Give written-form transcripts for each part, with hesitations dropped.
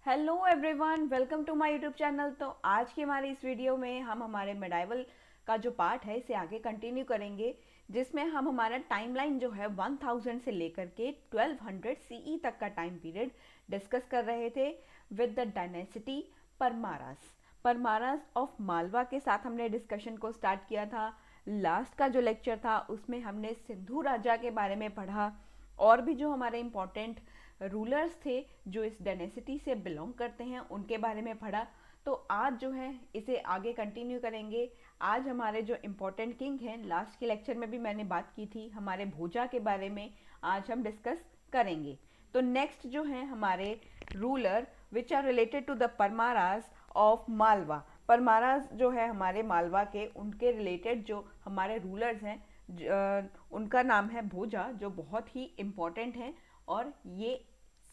Hello everyone, welcome to my YouTube channel. तो आज की हमारी इस वीडियो में हम हमारे मेडाइवल का जो पार्ट है इसे आगे कंटिन्यू करेंगे, जिसमें हम हमारा टाइमलाइन जो है 1000 से लेकर के 1200 सीई तक का टाइम पीरियड डिस्कस कर रहे थे with the dynasty Paramaras. Paramaras of Malwa के साथ हमने डिस्कशन को स्टार्ट किया था। लास्ट का जो लेक्चर था उसमें हमने सिंधु राजा के बारे में पढ़ा और भी जो हमारे इम्पोर्टेंट रूलर्स थे जो इस डायनेसिटी से बिलोंग करते हैं उनके बारे में पढ़ा। तो आज जो है इसे आगे कंटिन्यू करेंगे। आज हमारे जो इम्पोर्टेंट किंग हैं, लास्ट के लेक्चर में भी मैंने बात की थी हमारे भोजा के बारे में, आज हम डिस्कस करेंगे। तो नेक्स्ट जो है हमारे ruler which are related to the Paramaras of Malwa. Paramaras जो है हमारे मालवा के, उनके रिलेटेड जो हमारे रूलर्स हैं उनका नाम है भोजा, जो बहुत ही इम्पोर्टेंट हैं और ये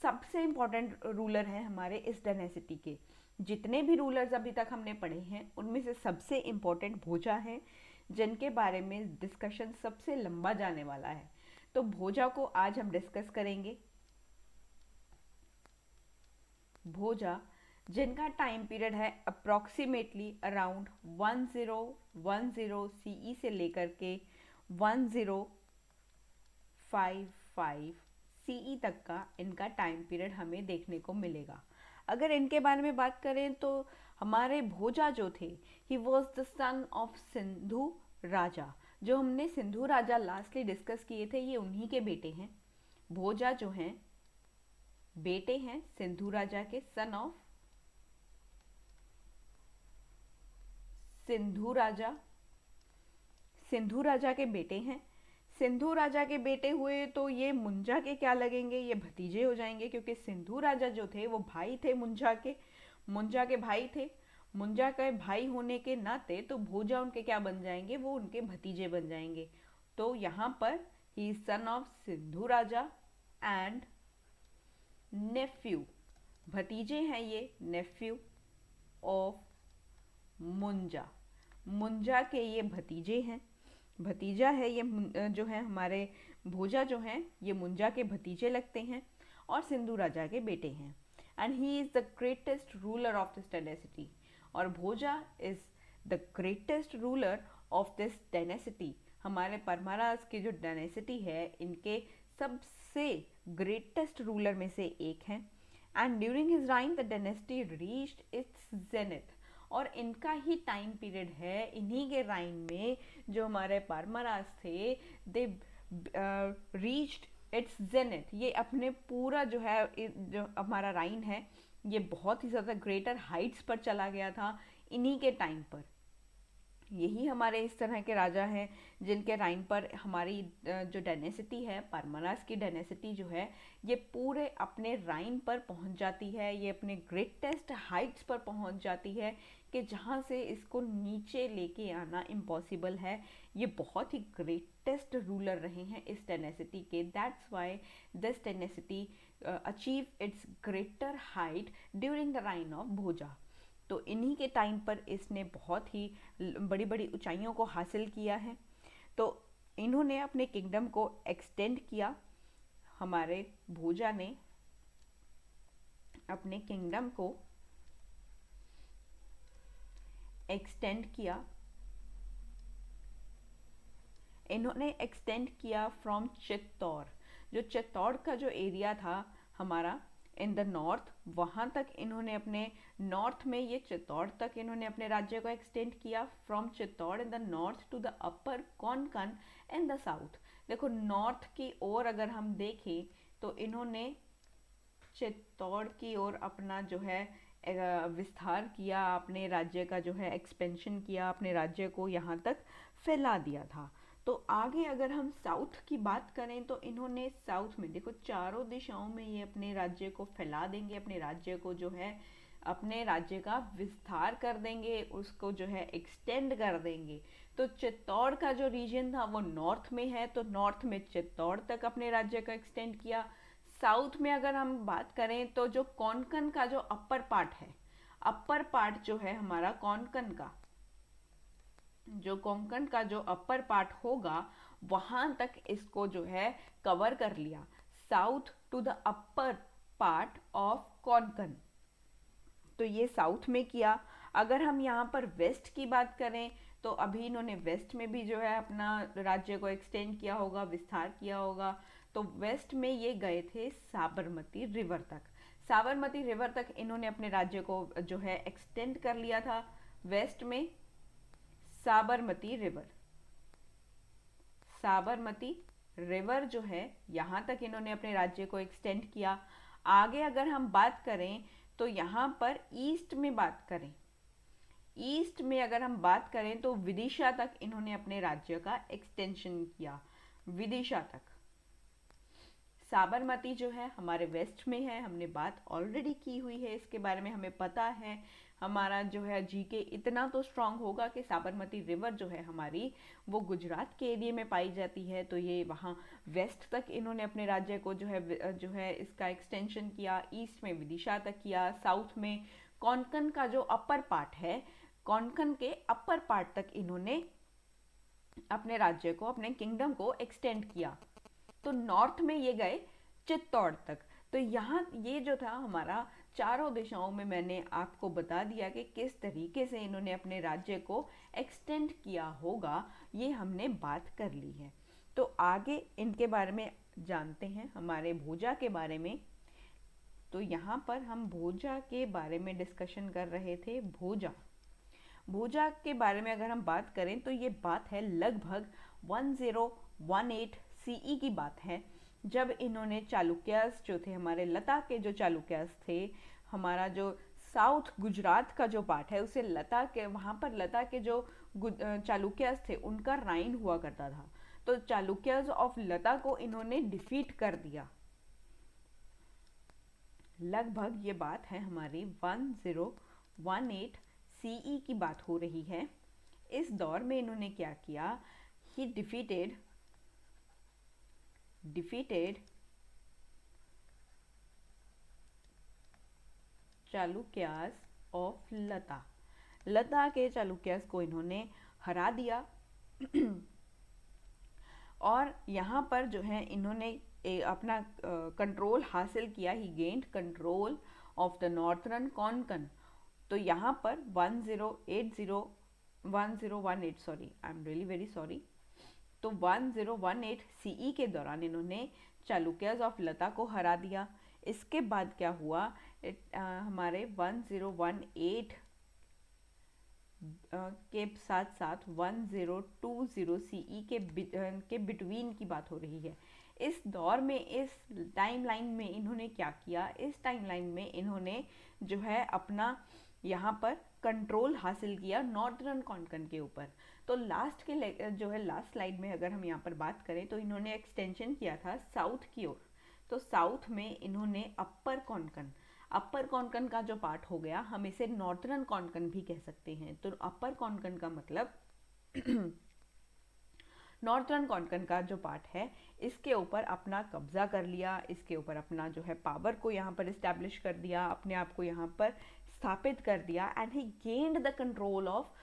सबसे इम्पोर्टेंट रूलर हैं हमारे इस डायनेसिटी के। जितने भी रूलर्स अभी तक हमने पढ़े हैं उनमें से सबसे इम्पोर्टेंट भोजा हैं, जिनके बारे में डिस्कशन सबसे लंबा जाने वाला है। तो भोजा को आज हम डिस्कस करेंगे। भोजा जिनका टाइम पीरियड है अप्रॉक्सीमेटली अराउंड 1010 सीई से लेकर के 1055 सीई तक का इनका टाइम पीरियड हमें देखने को मिलेगा। अगर इनके बारे में बात करें तो हमारे भोजा जो थे, he was the son of Sindhu Raja. जो हमने सिंधु राजा लास्टली डिस्कस किए थे ये उन्हीं के बेटे हैं। भोजा जो हैं बेटे हैं सिंधु राजा के, सन ऑफ सिंधु राजा। सिंधु राजा के बेटे हैं। सिंधु राजा के बेटे हुए तो ये मुंजा के क्या लगेंगे, ये भतीजे हो जाएंगे, क्योंकि सिंधु राजा जो थे वो भाई थे मुंजा के, मुंजा के भाई थे। मुंजा के भाई होने के नाते तो भोजा उनके क्या बन जाएंगे, वो उनके भतीजे बन जाएंगे। तो यहाँ पर he son of Sindhu Raja and nephew, भतीजे हैं ये नेफ्यू ऑफ मुंजा। मुंजा के ये भतीजे हैं, भतीजा है ये जो है हमारे भोजा जो हैं ये मुंजा के भतीजे लगते हैं और सिंधु राजा के बेटे हैं। And he is the greatest ruler of this dynasty. और Bhoja is the greatest ruler of this dynasty. हमारे परमारास की जो डायनेसिटी है इनके सबसे ग्रेटेस्ट रूलर में से एक हैं। And during his reign the dynasty reached its zenith. और इनका ही टाइम पीरियड है, इन्हीं के राइन में जो हमारे परमारास थे दे रीच्ड इट्स जेनिथ। ये अपने पूरा जो है जो हमारा राइन है ये बहुत ही ज़्यादा ग्रेटर हाइट्स पर चला गया था इन्हीं के टाइम पर। यही हमारे इस तरह के राजा हैं जिनके राइन पर हमारी जो डायनेसिटी है, परमारास की डायनेसिटी जो है ये पूरे अपने राइन पर पहुंच जाती है, ये अपने ग्रेटेस्ट हाइट्स पर पहुंच जाती है कि जहां से इसको नीचे लेके आना इम्पॉसिबल है। ये बहुत ही ग्रेटेस्ट रूलर रहे हैं इस डायनेसिटी के। That's why this dynasty achieve its greater height during the reign of Bhoja. तो इन्हीं के टाइम पर इसने बहुत ही बड़ी बड़ी ऊंचाइयों को हासिल किया है। तो इन्होंने अपने किंगडम को एक्सटेंड किया, हमारे भोजा ने अपने किंगडम को एक्सटेंड किया। इन्होंने एक्सटेंड किया फ्रॉम चित्तौड़। जो चित्तौड़ का जो एरिया था हमारा इन द नॉर्थ, वहाँ तक इन्होंने अपने नॉर्थ में ये चित्तौड़ तक इन्होंने अपने राज्य को एक्सटेंड किया। From Chittor in the north to the upper Konkan in the south. देखो नॉर्थ की ओर अगर हम देखें तो इन्होंने चित्तौड़ की ओर अपना जो है विस्तार किया, अपने राज्य का जो है एक्सपेंशन किया, अपने राज्य को यहाँ तक फैला दिया था। तो आगे अगर हम साउथ की बात करें तो इन्होंने साउथ में देखो चारों दिशाओं में ये अपने राज्य को फैला देंगे, अपने राज्य को जो है अपने राज्य का विस्तार कर देंगे, उसको जो है एक्सटेंड कर देंगे। तो चित्तौड़ का जो रीजन था वो नॉर्थ में है, तो नॉर्थ में चित्तौड़ तक अपने राज्य का एक्सटेंड किया। साउथ में अगर हम बात करें तो जो कोंकण का जो अपर पार्ट है, अपर पार्ट जो है हमारा कोंकण का, जो कोंकण का जो अपर पार्ट होगा वहां तक इसको जो है कवर कर लिया। South to the upper part of Konkan, तो ये साउथ में किया। अगर हम यहाँ पर वेस्ट की बात करें तो अभी इन्होंने वेस्ट में भी जो है अपना राज्य को एक्सटेंड किया होगा, विस्तार किया होगा। तो वेस्ट में ये गए थे साबरमती रिवर तक। साबरमती रिवर तक इन्होंने अपने राज्य को जो है एक्सटेंड कर लिया था। वेस्ट में साबरमती रिवर, साबरमती रिवर जो है यहाँ तक इन्होंने अपने राज्य को एक्सटेंड किया। आगे अगर हम बात करें तो यहाँ पर ईस्ट में बात करें, ईस्ट में अगर हम बात करें तो विदिशा तक इन्होंने अपने राज्य का एक्सटेंशन किया, विदिशा तक। साबरमती जो है हमारे वेस्ट में है, हमने बात ऑलरेडी की हुई है इसके बारे में, हमें पता है। हमारा जो है जीके इतना तो स्ट्रांग होगा कि साबरमती रिवर जो है हमारी वो गुजरात के एरिया में पाई जाती है। तो ये वहाँ वेस्ट तक इन्होंने अपने राज्य को जो है इसका एक्सटेंशन किया। ईस्ट में विदिशा तक किया। साउथ में कोंकण का जो अपर पार्ट है, कोंकण के अपर पार्ट तक इन्होंने अपने राज्य को, अपने किंगडम को एक्सटेंड किया। तो नॉर्थ में ये गए चित्तौड़ तक। तो यहाँ ये जो था हमारा चारों दिशाओं में मैंने आपको बता दिया कि किस तरीके से इन्होंने अपने राज्य को एक्सटेंड किया होगा, ये हमने बात कर ली है। तो आगे इनके बारे में जानते हैं, हमारे भोजा के बारे में। तो यहाँ पर हम भोजा के बारे में डिस्कशन कर रहे थे। भोजा, भोजा के बारे में अगर हम बात करें तो ये बात है लगभग 1018 सीई की बात है, जब इन्होंने चालुक्यास जो थे, हमारे लता के जो चालुक्यास थे, हमारा जो साउथ गुजरात का जो पार्ट है उसे लता के, वहाँ पर लता के जो चालुक्यास थे उनका राइन हुआ करता था। तो चालुक्यास ऑफ लता को इन्होंने डिफीट कर दिया। लगभग ये बात है हमारी 1018 सीई की बात हो रही है। इस दौर में इन्होंने क्या किया, ही डिफीटेड चालुक्यास ऑफ लता, लता के चालुक्यास को इन्होंने हरा दिया। और यहाँ पर जो है इन्होंने अपना कंट्रोल हासिल किया। He gained control of the northern Konkan. तो यहाँ पर 1018 sorry, I am really very sorry. तो 1018 सीई के दौरान इन्होंने चालुक्यास ऑफ लता को हरा दिया। इसके बाद क्या हुआ, हमारे 1018 के साथ साथ 1020 सीई के बिटवीन की बात हो रही है। इस दौर में, इस टाइमलाइन में इन्होंने क्या किया, इस टाइमलाइन में इन्होंने जो है अपना यहाँ पर कंट्रोल हासिल किया नॉर्थर्न कोंकण के ऊपर। तो लास्ट के जो है लास्ट स्लाइड में अगर हम यहाँ पर बात करें तो इन्होंने एक्सटेंशन किया था साउथ की ओर। तो साउथ में इन्होंने अपर कोंकण का जो पार्ट हो गया, हम इसे नॉर्थर्न कोंकण भी कह सकते हैं। तो अपर कोंकण का मतलब नॉर्थर्न कोंकण का जो पार्ट है, इसके ऊपर अपना कब्जा कर लिया, इसके ऊपर अपना जो है पावर को यहाँ पर इस्टेब्लिश कर दिया, अपने आप को यहाँ पर स्थापित कर दिया। And he gained the control of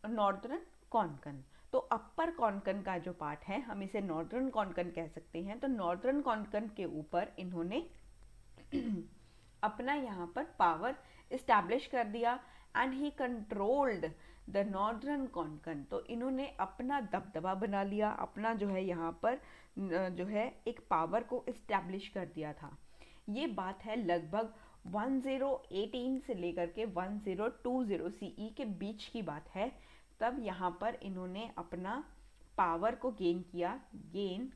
northern Konkan. तो अपर कोंकण का जो पार्ट है, हम इसे नॉर्थर्न कोंकण कह सकते हैं। तो नॉर्थर्न कोंकण के ऊपर इन्होंने अपना यहाँ पर पावर इस्टेब्लिश कर दिया। And he controlled the northern Konkan. तो इन्होंने अपना दबदबा बना लिया, अपना जो है यहाँ पर जो है एक पावर को इस्टेब्लिश कर दिया था। ये बात है लगभग 1018 से लेकर के 1020 सीई के बीच की बात है। तब यहाँ पर इन्होंने अपना पावर को गेन किया, गेन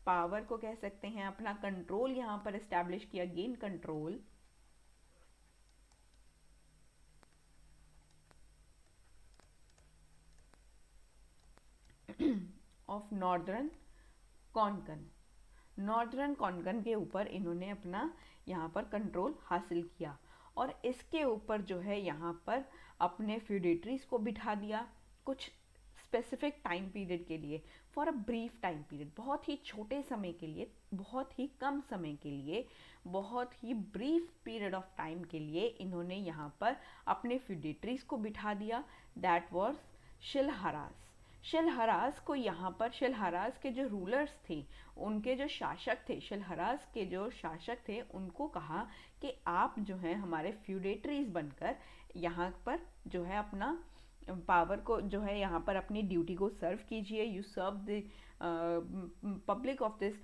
पावर को कह सकते हैं, अपना कंट्रोल यहाँ पर इस्टेब्लिश किया, gain control of northern Konkan. Northern Konkan के ऊपर इन्होंने अपना यहाँ पर कंट्रोल हासिल किया। और इसके ऊपर जो है यहाँ पर अपने फ्यूडेटरीज को बिठा दिया कुछ स्पेसिफिक टाइम पीरियड के लिए, for a brief time period, बहुत ही छोटे समय के लिए, बहुत ही कम समय के लिए, बहुत ही ब्रीफ पीरियड ऑफ टाइम के लिए इन्होंने यहाँ पर अपने फ्यूडेटरीज को बिठा दिया। That was शिलहारास। शिलहरास को यहाँ पर, शिलहरास के जो रूलर्स थे, उनके जो शासक थे, शिलहरास के जो शासक थे, उनको कहा कि आप जो है हमारे फ्यूडेटरीज बनकर यहाँ पर जो है अपना पावर को जो है यहाँ पर अपनी ड्यूटी को सर्व कीजिए। You serve the public of this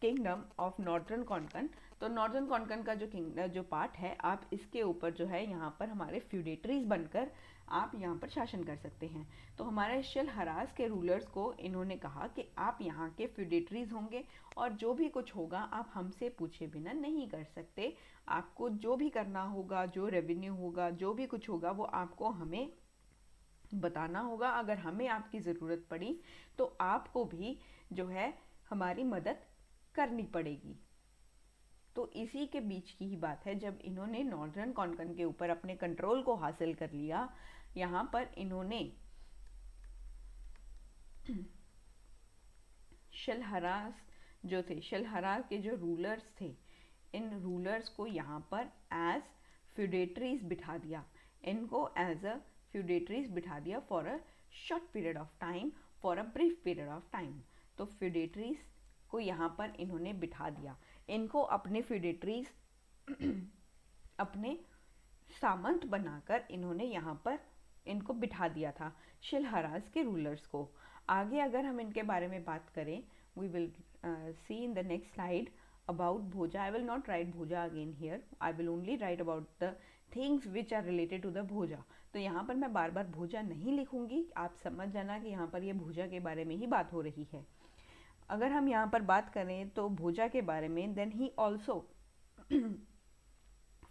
kingdom of northern Konkan. तो नॉर्दर्न कोंकण का जो पार्ट है, आप इसके ऊपर जो है यहाँ पर हमारे फ्यूडेटरीज बनकर आप यहाँ पर शासन कर सकते हैं। तो हमारे शिलहरास के रूलर्स को इन्होंने कहा कि आप यहाँ के फ्यूडेटरीज होंगे और जो भी कुछ होगा आप हमसे पूछे बिना नहीं कर सकते। आपको जो भी करना होगा, जो रेवेन्यू होगा, जो भी कुछ होगा, वो आपको हमें बताना होगा। अगर हमें आपकी ज़रूरत पड़ी तो आपको भी जो है हमारी मदद करनी पड़ेगी। तो इसी के बीच की ही बात है, जब इन्होंने नॉर्दर्न कोंकण के ऊपर अपने कंट्रोल को हासिल कर लिया, यहाँ पर इन्होंने शिलहरास जो थे, शिलहरास के जो रूलर्स थे, इन रूलर्स को यहाँ पर एज फ्यूडेटरीज बिठा दिया। इनको एज अ फ्यूडेटरीज बिठा दिया for a short period of time, for a brief period of time. तो फ्यूडेटरीज को यहाँ पर इन्होंने बिठा दिया। इनको अपने फ्यूडेटरीज अपने सामंत बनाकर इन्होंने यहाँ पर इनको बिठा दिया था, शिलहरास के रूलर्स को। आगे अगर हम इनके बारे में बात करें, we will see in the next slide about Bhoja. I will not write Bhoja again here. I will only write about the things which are related to the Bhoja. तो यहाँ पर मैं बार बार भोजा नहीं लिखूंगी, आप समझ जाना कि यहाँ पर ये भोजा के बारे में ही बात हो रही है। अगर हम यहाँ पर बात करें तो भोजा के बारे में, then he also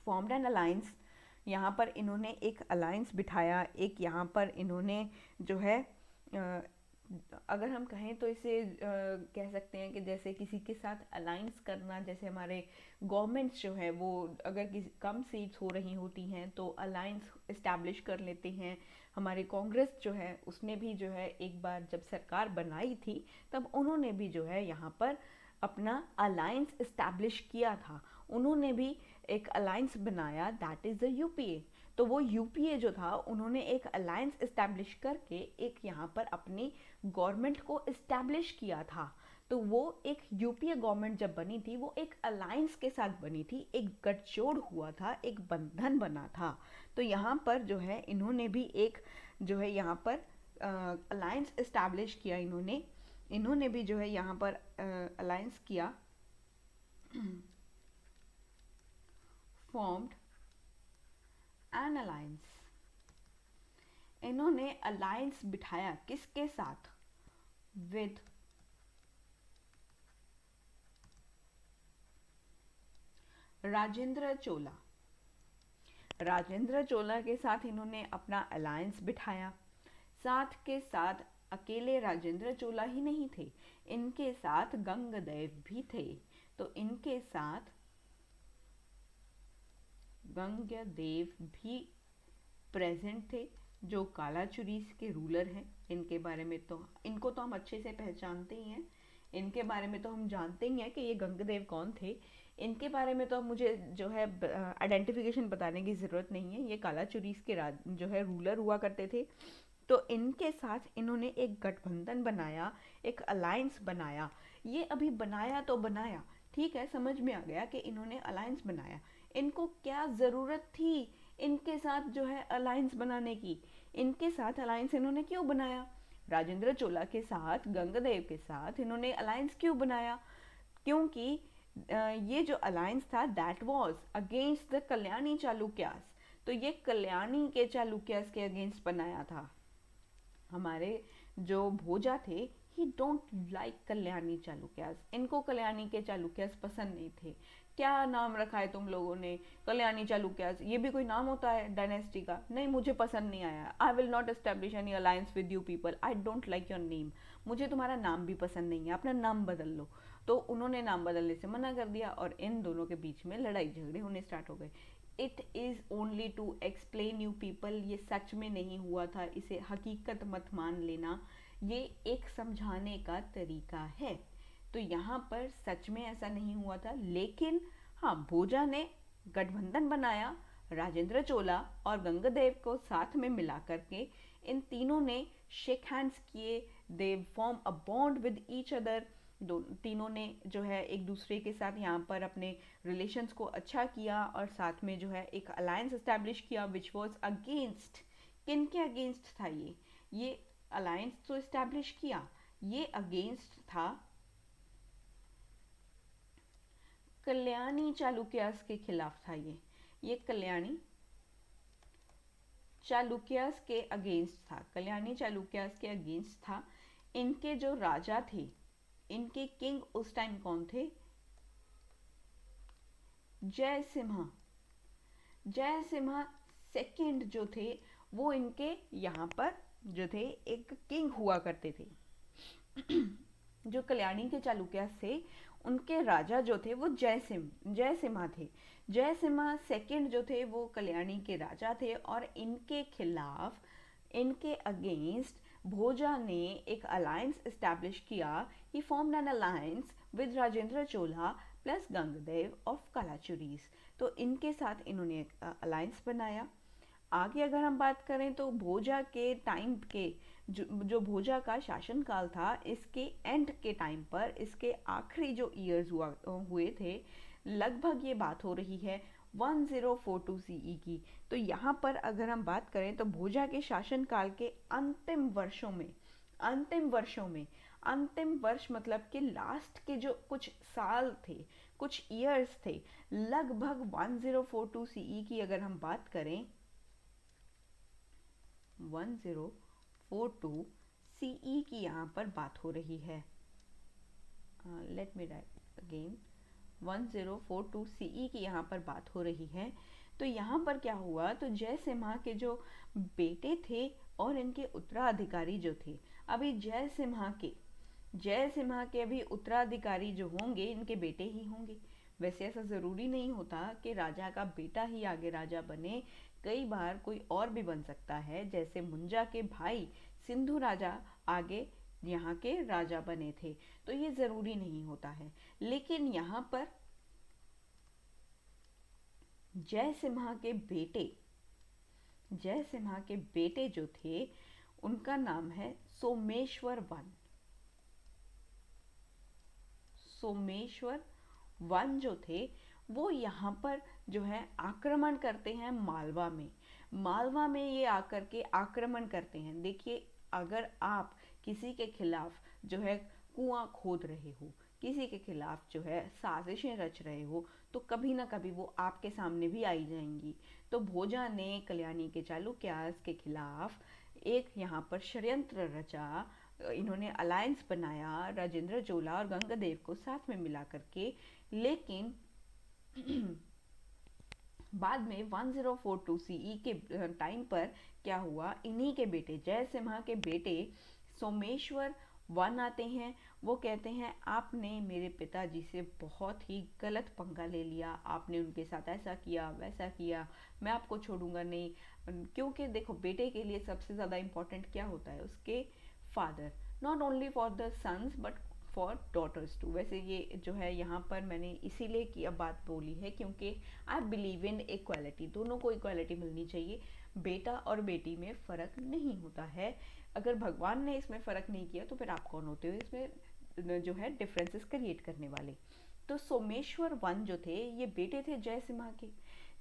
formed an alliance। यहाँ पर इन्होंने एक अलायंस बिठाया, एक यहाँ पर इन्होंने जो है अगर हम कहें तो इसे कह सकते हैं कि जैसे किसी के साथ अलायंस करना, जैसे हमारे गवर्नमेंट्स जो है वो अगर किसी कम सीट्स हो रही होती हैं तो अलायंस इस्टेब्लिश कर लेते हैं। हमारी कांग्रेस जो है उसने भी जो है एक बार जब सरकार बनाई थी तब उन्होंने भी जो है यहाँ पर अपना अलायंस इस्टेब्लिश किया था। उन्होंने भी एक अलायंस बनाया, दैट इज़ द यूपीए। तो वो यूपीए जो था, उन्होंने एक अलायंस इस्टेब्लिश करके एक यहाँ पर अपनी गवर्नमेंट को इस्टेब्लिश किया था। तो वो एक यूपीए गवर्नमेंट जब बनी थी वो एक अलायंस के साथ बनी थी, एक गठजोड़ हुआ था, एक बंधन बना था। तो यहाँ पर जो है इन्होंने भी एक जो है यहाँ पर अलायंस इस्टेब्लिश किया। इन्होंने भी जो है यहाँ पर अलायंस किया, फॉर्म्ड एन अलायंस। इन्होंने अलायंस बिठाया किसके साथ? विद राजेंद्र चोला। राजेंद्र चोला के साथ इन्होंने अपना अलायंस बिठाया। साथ के साथ अकेले राजेंद्र चोला ही नहीं थे, इनके साथ गंगदेव भी थे। तो इनके साथ गंगदेव भी प्रेजेंट थे, जो कालाचुरीस के रूलर हैं। इनके बारे में तो इनको तो हम अच्छे से पहचानते ही हैं, इनके बारे में तो हम जानते ही हैं कि ये गंगदेव कौन थे। इनके बारे में तो मुझे जो है आइडेंटिफिकेशन बताने की ज़रूरत नहीं है, ये कालाचुरीस के जो है रूलर हुआ करते थे। तो इनके साथ इन्होंने एक गठबंधन बनाया, एक अलायंस बनाया। ये अभी बनाया तो बनाया, ठीक है, समझ में आ गया कि इन्होंने अलायंस बनाया। इनको क्या ज़रूरत थी इनके साथ जो है अलायंस बनाने की? इनके साथ अलायंस इन्होंने क्यों बनाया? राजेंद्र चोला के साथ, गंगदेव के साथ इन्होंने अलायंस क्यों बनाया? क्योंकि ये जो अलायंस था that was against the Kalyani Chalukyas. तो ये कल्याणी के चालुक्यास के अगेंस्ट बनाया था। हमारे जो भोजा थे, ही डोंट लाइक कल्याणी चालुक्यास। इनको कल्याणी के चालुक्यास पसंद नहीं थे। क्या नाम रखा है तुम लोगों ने, कल्याणी चालुक्यास? ये भी कोई नाम होता है डायनेस्टी का? नहीं, मुझे पसंद नहीं आया। I will not establish any alliance with you people, I don't like your name. मुझे तुम्हारा नाम भी पसंद नहीं है, अपना नाम बदल लो। तो उन्होंने नाम बदलने से मना कर दिया और इन दोनों के बीच में लड़ाई झगड़े होने स्टार्ट हो गए। It is only to explain you people, ये सच में नहीं हुआ था, इसे हकीकत मत मान लेना, ये एक समझाने का तरीका है। तो यहाँ पर सच में ऐसा नहीं हुआ था, लेकिन हाँ, भोजा ने गठबंधन बनाया, राजेंद्र चोला और गंगदेव को साथ में मिला करके इन तीनों ने शेक हैंड्स किए, they form a bond with each other. दो तीनों ने जो है एक दूसरे के साथ यहाँ पर अपने रिलेशंस को अच्छा किया और साथ में जो है एक अलायंस एस्टेब्लिश किया विच वॉज अगेंस्ट, किन के अगेंस्ट था ये अलायंस तो एस्टेब्लिश किया, ये अगेंस्ट था कल्याणी चालुक्यास के खिलाफ था। ये कल्याणी चालुक्यास के अगेंस्ट था, कल्याणी चालुक्यास के अगेंस्ट था। इनके जो राजा थे, इनके किंग उस टाइम कौन थे? जयसिम्हा। जयसिम्हा सेकंड जो थे वो इनके यहाँ पर जो थे एक किंग हुआ करते थे। जो कल्याणी के चालुक्यास थे उनके राजा जो थे वो जयसिम्हा थे। जयसिम्हा सेकंड जो थे वो कल्याणी के राजा थे और इनके खिलाफ, इनके अगेंस्ट भोजा ने एक अलायंस एस्टैब्लिश किया। He formed an alliance with Rajendra Chola plus Gangadeva of Kalachuris. तो इनके साथ इन्होंने एक अलायंस बनाया। आगे अगर हम बात करें तो भोजा के टाइम के जो भोजा का शासनकाल था, इसके एंड के टाइम पर, इसके आखिरी जो ईयर्स हुए थे, लगभग ये बात हो रही है 1042 सीई की। तो यहाँ पर अगर हम बात करें तो भोजा के शासनकाल के अंतिम वर्षों में, अंतिम वर्ष मतलब कि लास्ट के जो कुछ साल थे, कुछ ईयर्स थे, लगभग 1042 सीई की अगर हम बात करें, 1042 सीई की यहाँ पर बात हो रही है। Let me write again, 1042 CE की यहाँ पर बात हो रही है। तो यहाँ पर क्या हुआ, तो जयसिम्हा के जो बेटे थे और इनके उत्तराधिकारी जो थे, अभी जयसिम्हा के अभी उत्तराधिकारी जो होंगे इनके बेटे ही होंगे। वैसे ऐसा ज़रूरी नहीं होता कि राजा का बेटा ही आगे राजा बने, कई बार कोई और भी बन सकता है। जैसे मुंजा के भाई सिंधु राजा आगे यहाँ के राजा बने थे, तो ये ज़रूरी नहीं होता है। लेकिन यहाँ पर जयसिम्हा के बेटे जो थे उनका नाम है सोमेश्वर वन जो थे वो यहाँ पर जो है आक्रमण करते हैं मालवा में ये आकर के आक्रमण करते हैं। देखिए, अगर आप किसी के खिलाफ जो है कुआं खोद रहे हो, किसी के खिलाफ जो है साजिशें रच रहे हो, तो कभी ना कभी वो आपके सामने भी आई जाएंगी। तो भोजा ने कल्याणी के चालुक्यास के खिलाफ एक यहाँ पर षड्यंत्र रचा, इन्होंने अलायंस बनाया राजेंद्र चोला और गंगदेव को साथ में मिला करके। लेकिन बाद में 1042 सीई के टाइम पर क्या हुआ, इन्हीं के बेटे जयसिम्हा के बेटे सोमेश्वर वन आते हैं। वो कहते हैं आपने मेरे पिताजी से बहुत ही गलत पंगा ले लिया, आपने उनके साथ ऐसा किया वैसा किया, मैं आपको छोड़ूंगा नहीं। क्योंकि देखो, बेटे के लिए सबसे ज़्यादा इम्पोर्टेंट क्या होता है, उसके father, not only for the sons but for daughters too. वैसे ये जो है यहाँ पर मैंने इसीलिए की अब बात बोली है क्योंकि आई बिलीव इन इक्वालिटी, दोनों को इक्वालिटी मिलनी चाहिए। बेटा और बेटी में फ़र्क नहीं होता है। अगर भगवान ने इसमें फ़र्क नहीं किया तो फिर आप कौन होते हो इसमें जो है डिफरेंसेस क्रिएट करने वाले। तो सोमेश्वर वन जो थे ये बेटे थे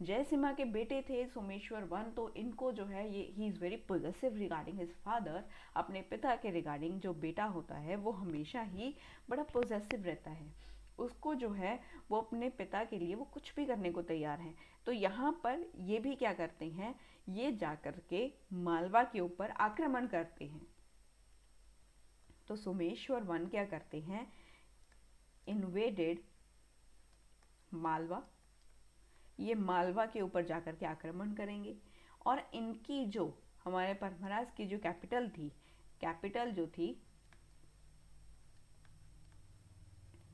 जयसिम्हा के बेटे थे सोमेश्वर वन। तो इनको जो है ये he is very possessive regarding his father. अपने पिता के रिगार्डिंग जो बेटा होता है वो हमेशा ही बड़ा पॉजेसिव रहता है, उसको जो है वो अपने पिता के लिए वो कुछ भी करने को तैयार हैं। तो यहाँ पर ये भी क्या करते हैं, ये जाकर के मालवा के ऊपर आक्रमण करते हैं। तो सोमेश्वर वन क्या करते हैं, इन्वेडेड मालवा, ये मालवा के ऊपर जाकर के आक्रमण करेंगे। और इनकी जो हमारे परमराज की जो कैपिटल जो थी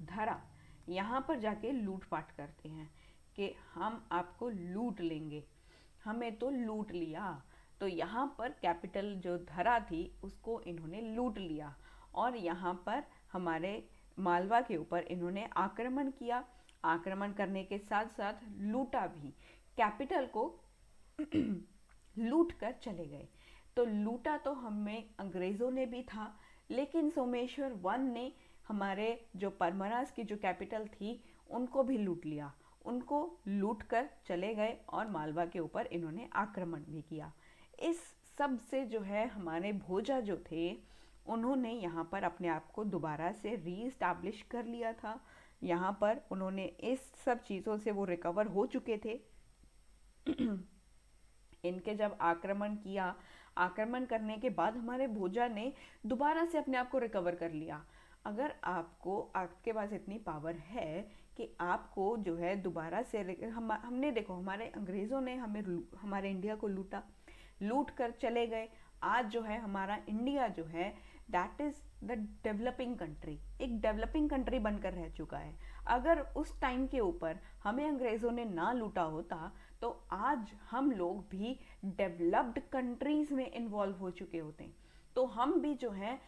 धरा, यहाँ पर जाके लूटपाट करते हैं कि हम आपको लूट लेंगे, हमें तो लूट लिया। तो यहाँ पर कैपिटल जो धरा थी उसको इन्होंने लूट लिया और यहाँ पर हमारे मालवा के ऊपर इन्होंने आक्रमण किया। आक्रमण करने के साथ साथ लूटा भी, कैपिटल को लूट कर चले गए। तो लूटा तो हमें अंग्रेज़ों ने भी था, लेकिन सोमेश्वर वन ने हमारे जो परमरास की जो कैपिटल थी उनको भी लूट लिया। उनको लूट कर चले गए और मालवा के ऊपर इन्होंने आक्रमण भी किया। इस सब से जो है हमारे भोजा जो थे उन्होंने यहाँ पर अपने आप को दोबारा से रीइस्टैब्लिश कर लिया था। यहाँ पर उन्होंने इस सब चीज़ों से वो रिकवर हो चुके थे। इनके जब आक्रमण किया, आक्रमण करने के बाद हमारे भोजा ने दोबारा से अपने आप को रिकवर कर लिया। अगर आपके पास इतनी पावर है कि आपको जो है दोबारा से हमने देखो हमारे अंग्रेज़ों ने हमारे इंडिया को लूट कर चले गए। आज जो है हमारा इंडिया जो है that is the developing country, एक डेवलपिंग कंट्री बनकर रह चुका है। अगर उस टाइम के ऊपर हमें अंग्रेज़ों ने ना लूटा होता तो आज हम लोग भी डेवलप्ड कंट्रीज़ में इन्वॉल्व हो चुके होते, तो हम भी जो है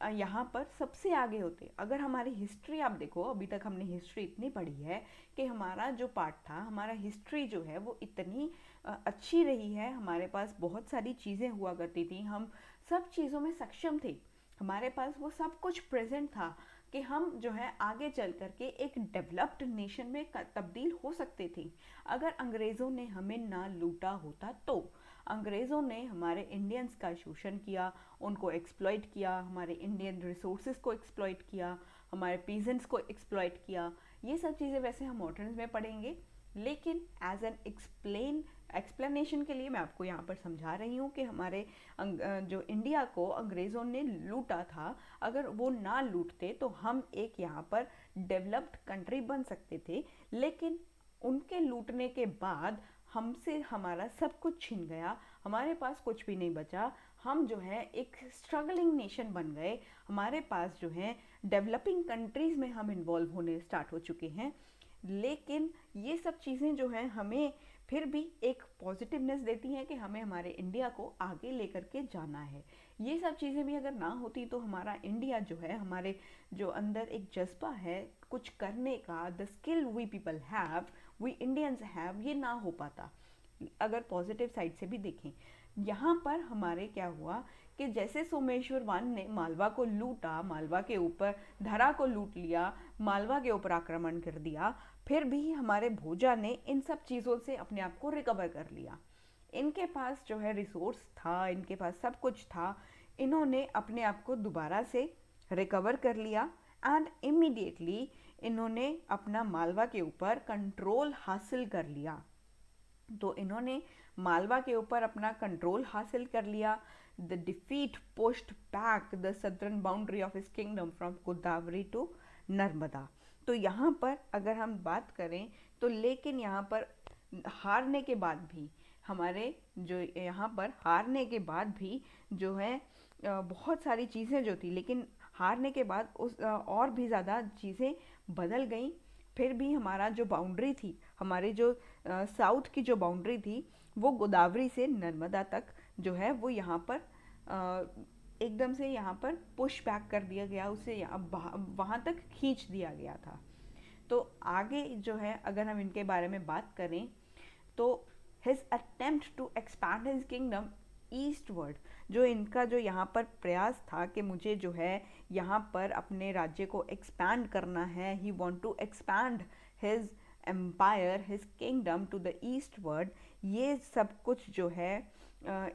यहाँ पर सबसे आगे होते। अगर हमारी हिस्ट्री आप देखो, अभी तक हमने हिस्ट्री इतनी पढ़ी है कि हमारा जो पार्ट था, हमारा हिस्ट्री जो है वो इतनी अच्छी रही है। हमारे पास बहुत सारी चीज़ें हुआ करती थी, हम सब चीज़ों में सक्षम थे, हमारे पास वो सब कुछ प्रेजेंट था कि हम जो है आगे चल कर के एक डेवलप्ड नेशन में तब्दील हो सकते थे। अगर अंग्रेज़ों ने हमें ना लूटा होता तो अंग्रेज़ों ने हमारे इंडियंस का शोषण किया, उनको एक्सप्लॉइट किया, हमारे इंडियन रिसोर्सेज को एक्सप्लॉइट किया, हमारे पीजेंट्स को एक्सप्लॉइट किया। ये सब चीज़ें वैसे हम मॉडर्न में पढ़ेंगे, लेकिन एज एन एक्सप्लेनेशन के लिए मैं आपको यहाँ पर समझा रही हूँ कि हमारे जो इंडिया को अंग्रेज़ों ने लूटा था, अगर वो ना लूटते तो हम एक यहाँ पर डेवलप्ड कंट्री बन सकते थे। लेकिन उनके लूटने के बाद हमसे हमारा सब कुछ छिन गया, हमारे पास कुछ भी नहीं बचा। हम जो है एक स्ट्रगलिंग नेशन बन गए, हमारे पास जो है डेवलपिंग कंट्रीज़ में हम इन्वॉल्व होने स्टार्ट हो चुके हैं। लेकिन ये सब चीज़ें जो हैं हमें फिर भी एक पॉजिटिवनेस देती हैं कि हमें हमारे इंडिया को आगे लेकर के जाना है। ये सब चीज़ें भी अगर ना होती तो हमारा इंडिया जो है, हमारे जो अंदर एक जज्बा है कुछ करने का, the skill we people have, we Indians have, ये ना हो पाता। अगर पॉजिटिव साइड से भी देखें, यहाँ पर हमारे क्या हुआ कि जैसे सोमेश्वर वन ने मालवा को लूटा, मालवा के ऊपर धरा को लूट लिया, मालवा के ऊपर आक्रमण कर दिया, फिर भी हमारे भोजा ने इन सब चीज़ों से अपने आप को रिकवर कर लिया। इनके पास जो है रिसोर्स था, इनके पास सब कुछ था, इन्होंने अपने आप को दोबारा से रिकवर कर लिया एंड इमीडिएटली इन्होंने अपना मालवा के ऊपर कंट्रोल हासिल कर लिया। तो इन्होंने मालवा के ऊपर अपना कंट्रोल हासिल कर लिया। The defeat pushed back the southern boundary of his kingdom from Godavari to Narmada. तो यहाँ पर अगर हम बात करें तो लेकिन यहाँ पर हारने के बाद भी हमारे जो यहाँ पर हारने के बाद भी जो है बहुत सारी चीज़ें जो थी, लेकिन हारने के बाद उस और भी ज़्यादा चीज़ें बदल गई। फिर भी हमारा जो बाउंड्री थी, हमारे जो साउथ की जो बाउंड्री थी वो गोदावरी से नर्मदा तक जो है वो यहाँ पर एकदम से यहाँ पर पुश बैक कर दिया गया, उसे वहाँ तक खींच दिया गया था। तो आगे जो है अगर हम इनके बारे में बात करें तो his attempt to expand his kingdom eastward, जो इनका जो यहाँ पर प्रयास था कि मुझे जो है यहाँ पर अपने राज्य को एक्सपैंड करना है, he want to expand his empire, his kingdom to the eastward, ये सब कुछ जो है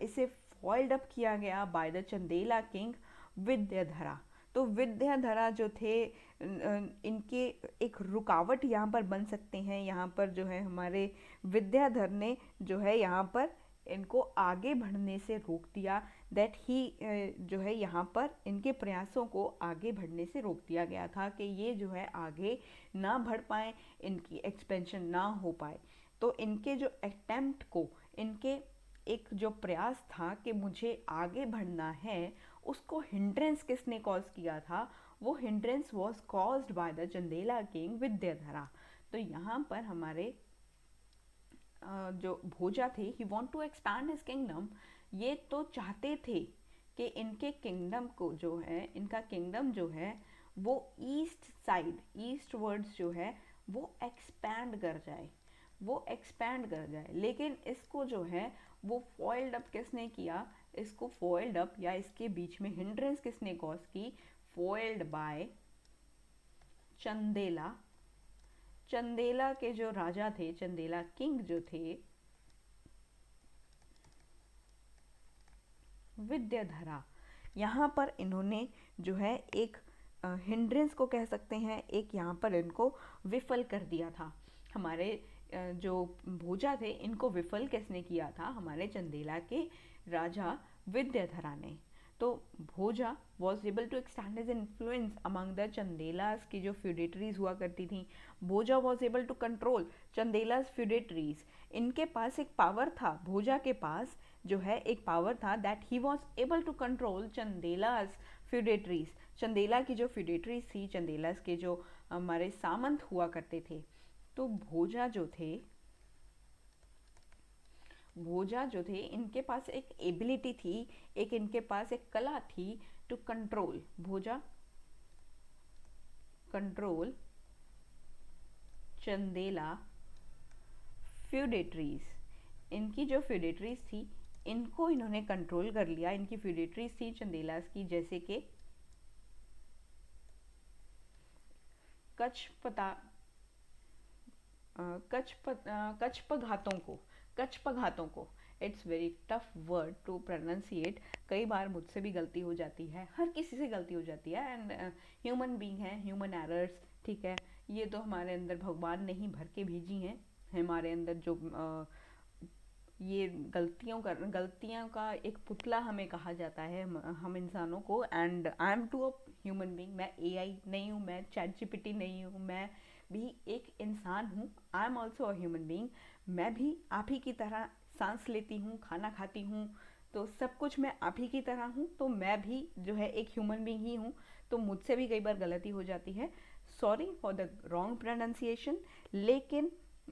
इसे फॉइल्ड अप किया गया bye the Chandela king Vidyadhara. तो विद्याधरा जो थे इनके एक रुकावट यहाँ पर बन सकते हैं। यहाँ पर जो है हमारे विद्याधर ने जो है यहाँ पर इनको आगे बढ़ने से रोक दिया, दैट ही जो है यहाँ पर इनके प्रयासों को आगे बढ़ने से रोक दिया गया था कि ये जो है आगे ना बढ़ पाए, इनकी एक्सपेंशन ना हो पाए। तो इनके जो अटेम्प्ट को, इनके एक जो प्रयास था कि मुझे आगे बढ़ना है, उसको हिंड्रेंस किसने कॉज किया था? वो hindrance was caused by the Chandela king Vidyadhara. तो यहाँ पर हमारे जो भोजा थे, he want to expand his kingdom, ये तो चाहते थे कि इनके किंगडम को जो है, इनका किंगडम जो है वो ईस्ट साइड, ईस्ट वर्ड्स जो है वो एक्सपैंड कर जाए। वो एक्सपैंड कर जाए। लेकिन इसको जो है वो फॉइल्ड अप किसने किया, इसको फॉइल्ड अप या इसके बीच में हिंड्रेंस किसने कॉज की, फॉइल्ड बाय चंदेला। चंदेला के जो राजा थे, चंदेला किंग जो थे, विद्याधरा, यहाँ पर इन्होंने जो है एक हिंड्रेंस को कह सकते हैं, एक यहाँ पर इनको विफल कर दिया था। हमारे जो भोजा थे इनको विफल किसने किया था, हमारे चंदेला के राजा विद्याधरा ने। तो Bhoja was able to extend his influence among the Chandelas की जो फ्यूडेटरीज हुआ करती थी। Bhoja was able to control Chandelas feudatories. इनके पास एक पावर था, भोजा के पास जो है एक पावर था, that he was able to control Chandelas feudatories. Chandela की जो फ्यूडेटरीज थी, चंदेलास के जो हमारे सामंत हुआ करते थे, तो भोजा जो थे इनके पास एक एबिलिटी थी, एक इनके पास एक कला थी to control, Bhoja control Chandela feudatories. इनकी जो फ्यूडेटरीज थी इनको इन्होंने कंट्रोल कर लिया। इनकी फ्यूडेटरीज थी चंदेलास की, जैसे कि कछपघातों को। It's very tough word to pronounciate. कई बार मुझसे भी गलती हो जाती है, हर किसी से गलती हो जाती है, एंड ह्यूमन बीइंग है, ह्यूमन एरर्स, ठीक है। ये तो हमारे अंदर भगवान ने ही भर के भेजी हैं, हमारे अंदर जो ये गलतियों का एक पुतला हमें कहा जाता है हम इंसानों को। And I am too a human being, मैं एआई नहीं हूँ, मैं चैट जीपीटी नहीं हूँ, मैं भी एक इंसान हूँ। I am also a human being. मैं भी आप ही की तरह सांस लेती हूँ, खाना खाती हूँ, तो सब कुछ मैं आप ही की तरह हूँ। तो मैं भी जो है एक ह्यूमन बीइंग ही हूँ, तो मुझसे भी कई बार गलती हो जाती है। Sorry for the wrong pronunciation. लेकिन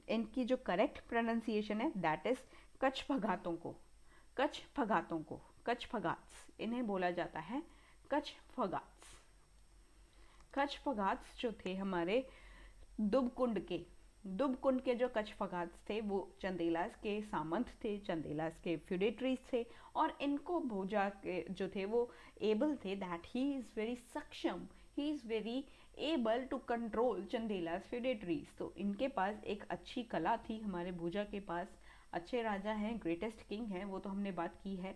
इनकी जो करेक्ट प्रोनाउंसिएशन है दैट इज कछपघातों को। कछपघात्स इन्हें बोला जाता है, कछपघात्स। कछपघात्स जो थे हमारे दुबकुंड के जो कछपघात्स थे वो चंदेलास के सामंत थे, चंदेलास के फ्यूडेटरीज थे। और इनको भोजा के जो थे वो एबल थे, दैट ही इज वेरी सक्षम, he is very able to control Chandelas feudatories. तो इनके पास एक अच्छी कला थी, हमारे भोजा के पास अच्छे राजा हैं, ग्रेटेस्ट किंग हैं, वो तो हमने बात की है।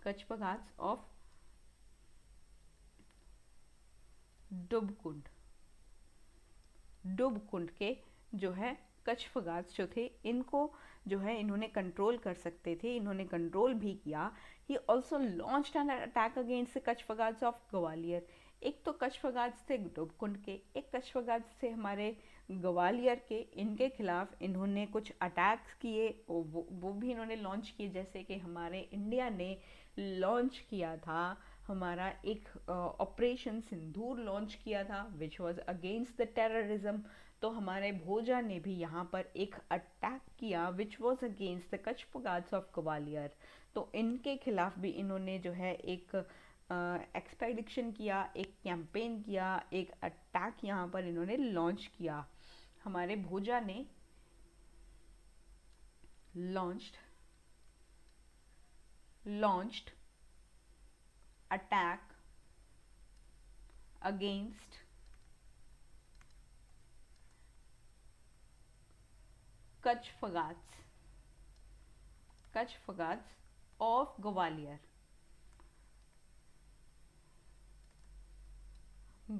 कछपघात्स ऑफ दुबकुंड, दुबकुंड के जो है कछपघात्स जो थे इनको जो है इन्होंने कंट्रोल कर सकते थे, इन्होंने कंट्रोल भी किया। He also launched an attack against the Kachchhapaghatas of Gwalior. एक तो कछपघात्स थे दुबकुंड के, एक कछपघात्स थे हमारे ग्वालियर के। इनके खिलाफ इन्होंने कुछ अटैक्स किए, वो भी इन्होंने लॉन्च किए, जैसे कि हमारे इंडिया ने लॉन्च किया था हमारा एक ऑपरेशन सिंदूर लॉन्च किया था, विच वॉज अगेंस्ट द टेररिज्म। तो हमारे भोजा ने भी यहाँ पर एक अटैक किया which was against the Kachchhapaghatas of Gwalior. तो इनके खिलाफ भी इन्होंने जो है एक एक्सपेडिशन किया, एक कैंपेन किया, एक अटैक यहाँ पर इन्होंने लॉन्च किया। हमारे भोजा ने launched attack against Kachchhapaghatas of Gwalior.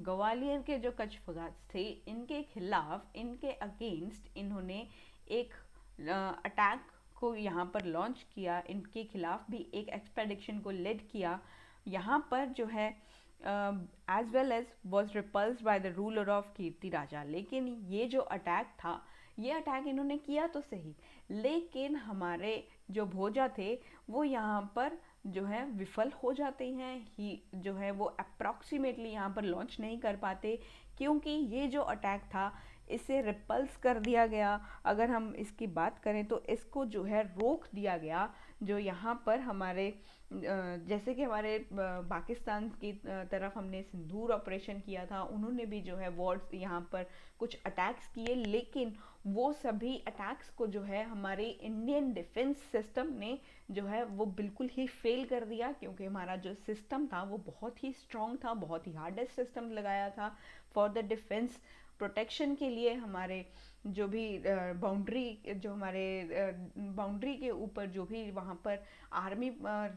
Gwalior के जो कछपघात्स थे इनके खिलाफ, इनके अगेंस्ट इन्होंने एक अटैक को यहाँ पर लॉन्च किया, इनके खिलाफ भी एक एक्सपेडिशन को लेड किया। यहाँ पर जो है as well as was repulsed by the ruler of Kirtiraja. लेकिन ये जो अटैक था, ये अटैक इन्होंने किया तो सही, लेकिन हमारे जो भोजा थे वो यहाँ पर जो है विफल हो जाते हैं। ही जो है वो अप्रॉक्सीमेटली यहाँ पर लॉन्च नहीं कर पाते, क्योंकि ये जो अटैक था इसे रिपल्स कर दिया गया। अगर हम इसकी बात करें तो इसको जो है रोक दिया गया। जो यहाँ पर हमारे जैसे कि हमारे पाकिस्तान की तरफ हमने सिंदूर ऑपरेशन किया था, उन्होंने भी जो है वॉर्स यहाँ पर कुछ अटैक्स किए, लेकिन वो सभी अटैक्स को जो है हमारे इंडियन डिफेंस सिस्टम ने जो है वो बिल्कुल ही फेल कर दिया, क्योंकि हमारा जो सिस्टम था वो बहुत ही स्ट्रॉन्ग था, बहुत ही हार्डेस्ट सिस्टम लगाया था फॉर द डिफेंस प्रोटेक्शन के लिए। हमारे जो भी बाउंड्री जो हमारे बाउंड्री के ऊपर जो भी वहाँ पर आर्मी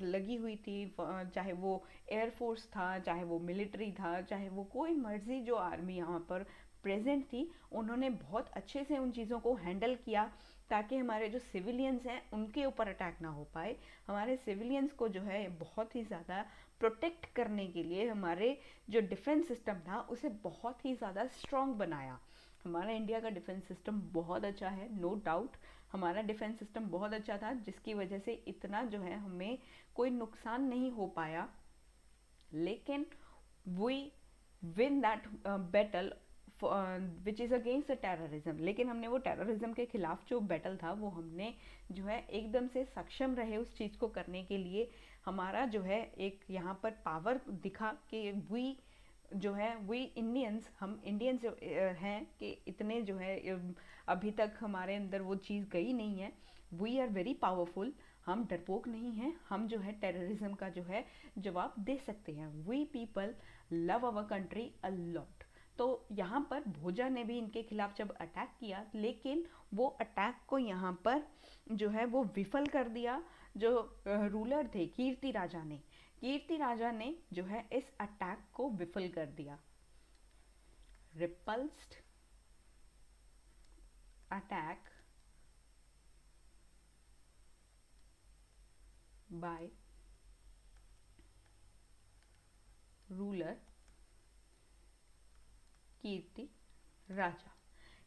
लगी हुई थी, चाहे वो एयरफोर्स था, चाहे वो मिलिट्री था, चाहे वो कोई मर्जी जो आर्मी यहाँ पर प्रेजेंट थी, उन्होंने बहुत अच्छे से उन चीज़ों को हैंडल किया ताकि हमारे जो सिविलियंस हैं उनके ऊपर अटैक ना हो पाए। हमारे सिविलियंस को जो है बहुत ही ज़्यादा प्रोटेक्ट करने के लिए हमारे जो डिफेंस सिस्टम था उसे बहुत ही ज़्यादा स्ट्रॉन्ग बनाया। हमारा इंडिया का डिफेंस सिस्टम बहुत अच्छा है, नो डाउट। हमारा डिफेंस सिस्टम बहुत अच्छा था, जिसकी वजह से इतना जो है हमें कोई नुकसान नहीं हो पाया। लेकिन we win that battle which is against the terrorism. लेकिन हमने वो टेररिज्म के खिलाफ जो बैटल था वो हमने जो है एकदम से सक्षम रहे उस चीज़ को करने के लिए। हमारा जो है एक यहाँ पर पावर दिखा कि वी जो है वी इंडियंस, हम इंडियंस जो हैं कि इतने जो है अभी तक हमारे अंदर वो चीज़ गई नहीं है। वी आर वेरी पावरफुल, हम डरपोक नहीं हैं, हम जो है टेररिज्म का जो है जवाब दे सकते हैं। We people love our country a lot. तो यहाँ पर भोजा ने भी इनके खिलाफ जब अटैक किया, लेकिन वो अटैक को यहाँ पर जो है वो विफल कर दिया। जो रूलर थे कीर्ति राजा ने जो है इस अटैक को विफल कर दिया। रिपल्स्ड अटैक बाय रूलर कीर्ति राजा।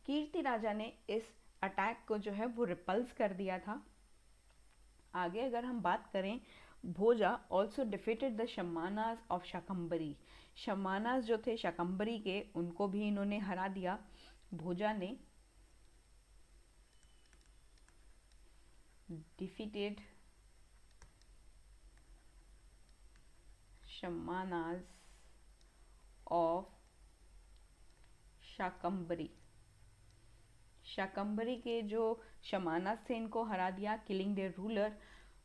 कीर्ति राजा ने इस अटैक को जो है वो रिपल्स कर दिया था। आगे अगर हम बात करें, Bhoja also defeated the Chahamanas of Shakambhari. Chahamanas जो थे शाकंबरी के, उनको भी इन्होंने हरा दिया। भोजा ने डिफीटेड शमानाज ऑफ शाकंबरी। शाकंबरी के जो शमानाज थे इनको हरा दिया, killing their ruler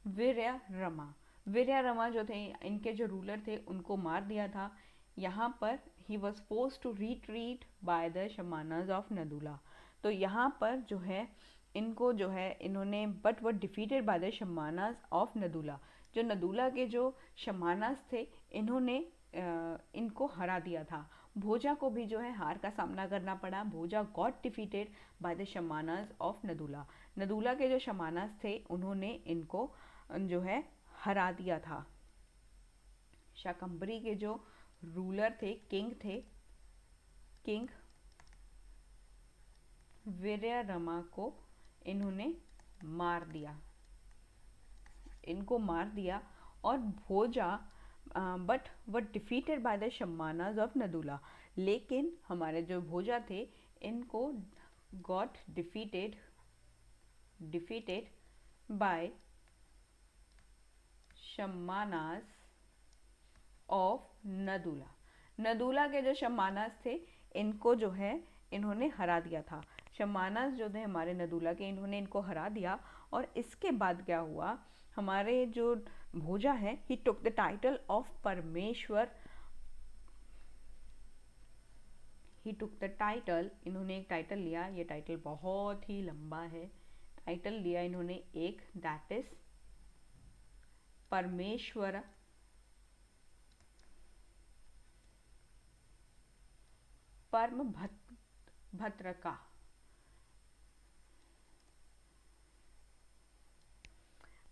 Viryarama. Viryarama जो थे, इनके जो रूलर थे, उनको मार दिया था। यहाँ पर he was force to retreat by the Chahamanas of Naddula. तो यहाँ पर जो है इनको जो है इन्होंने but were defeated by the Chahamanas of Naddula. जो नदुला के जो शमानाज थे, इन्होंने इनको हरा दिया था। भोजा को भी जो है हार का सामना करना पड़ा। Bhoja got defeated by the Chahamanas of Naddula. Naddula के जो शमानाज थे उन्होंने इनको जो है हरा दिया था। शाकंबरी के जो रूलर थे, किंग वीर्या रमा को इन्होंने मार दिया, इनको मार दिया। और Bhoja but were defeated by the Chahamanas of Naddula. लेकिन हमारे जो भोजा थे इनको got defeated by Chahamanas of Naddula. Naddula के जो शमानाज थे इनको जो है इन्होंने हरा दिया था। शमानाज जो थे हमारे नदुला के, इन्होंने इनको हरा दिया। और इसके बाद क्या हुआ, हमारे जो भोजा है, ही टुक द टाइटल ऑफ परमेश्वर। ही टुक द टाइटल, इन्होंने एक टाइटल लिया। ये टाइटल बहुत ही लंबा है। टाइटल लिया इन्होंने एक, दैट इज परमेश्वर परम भद्र का।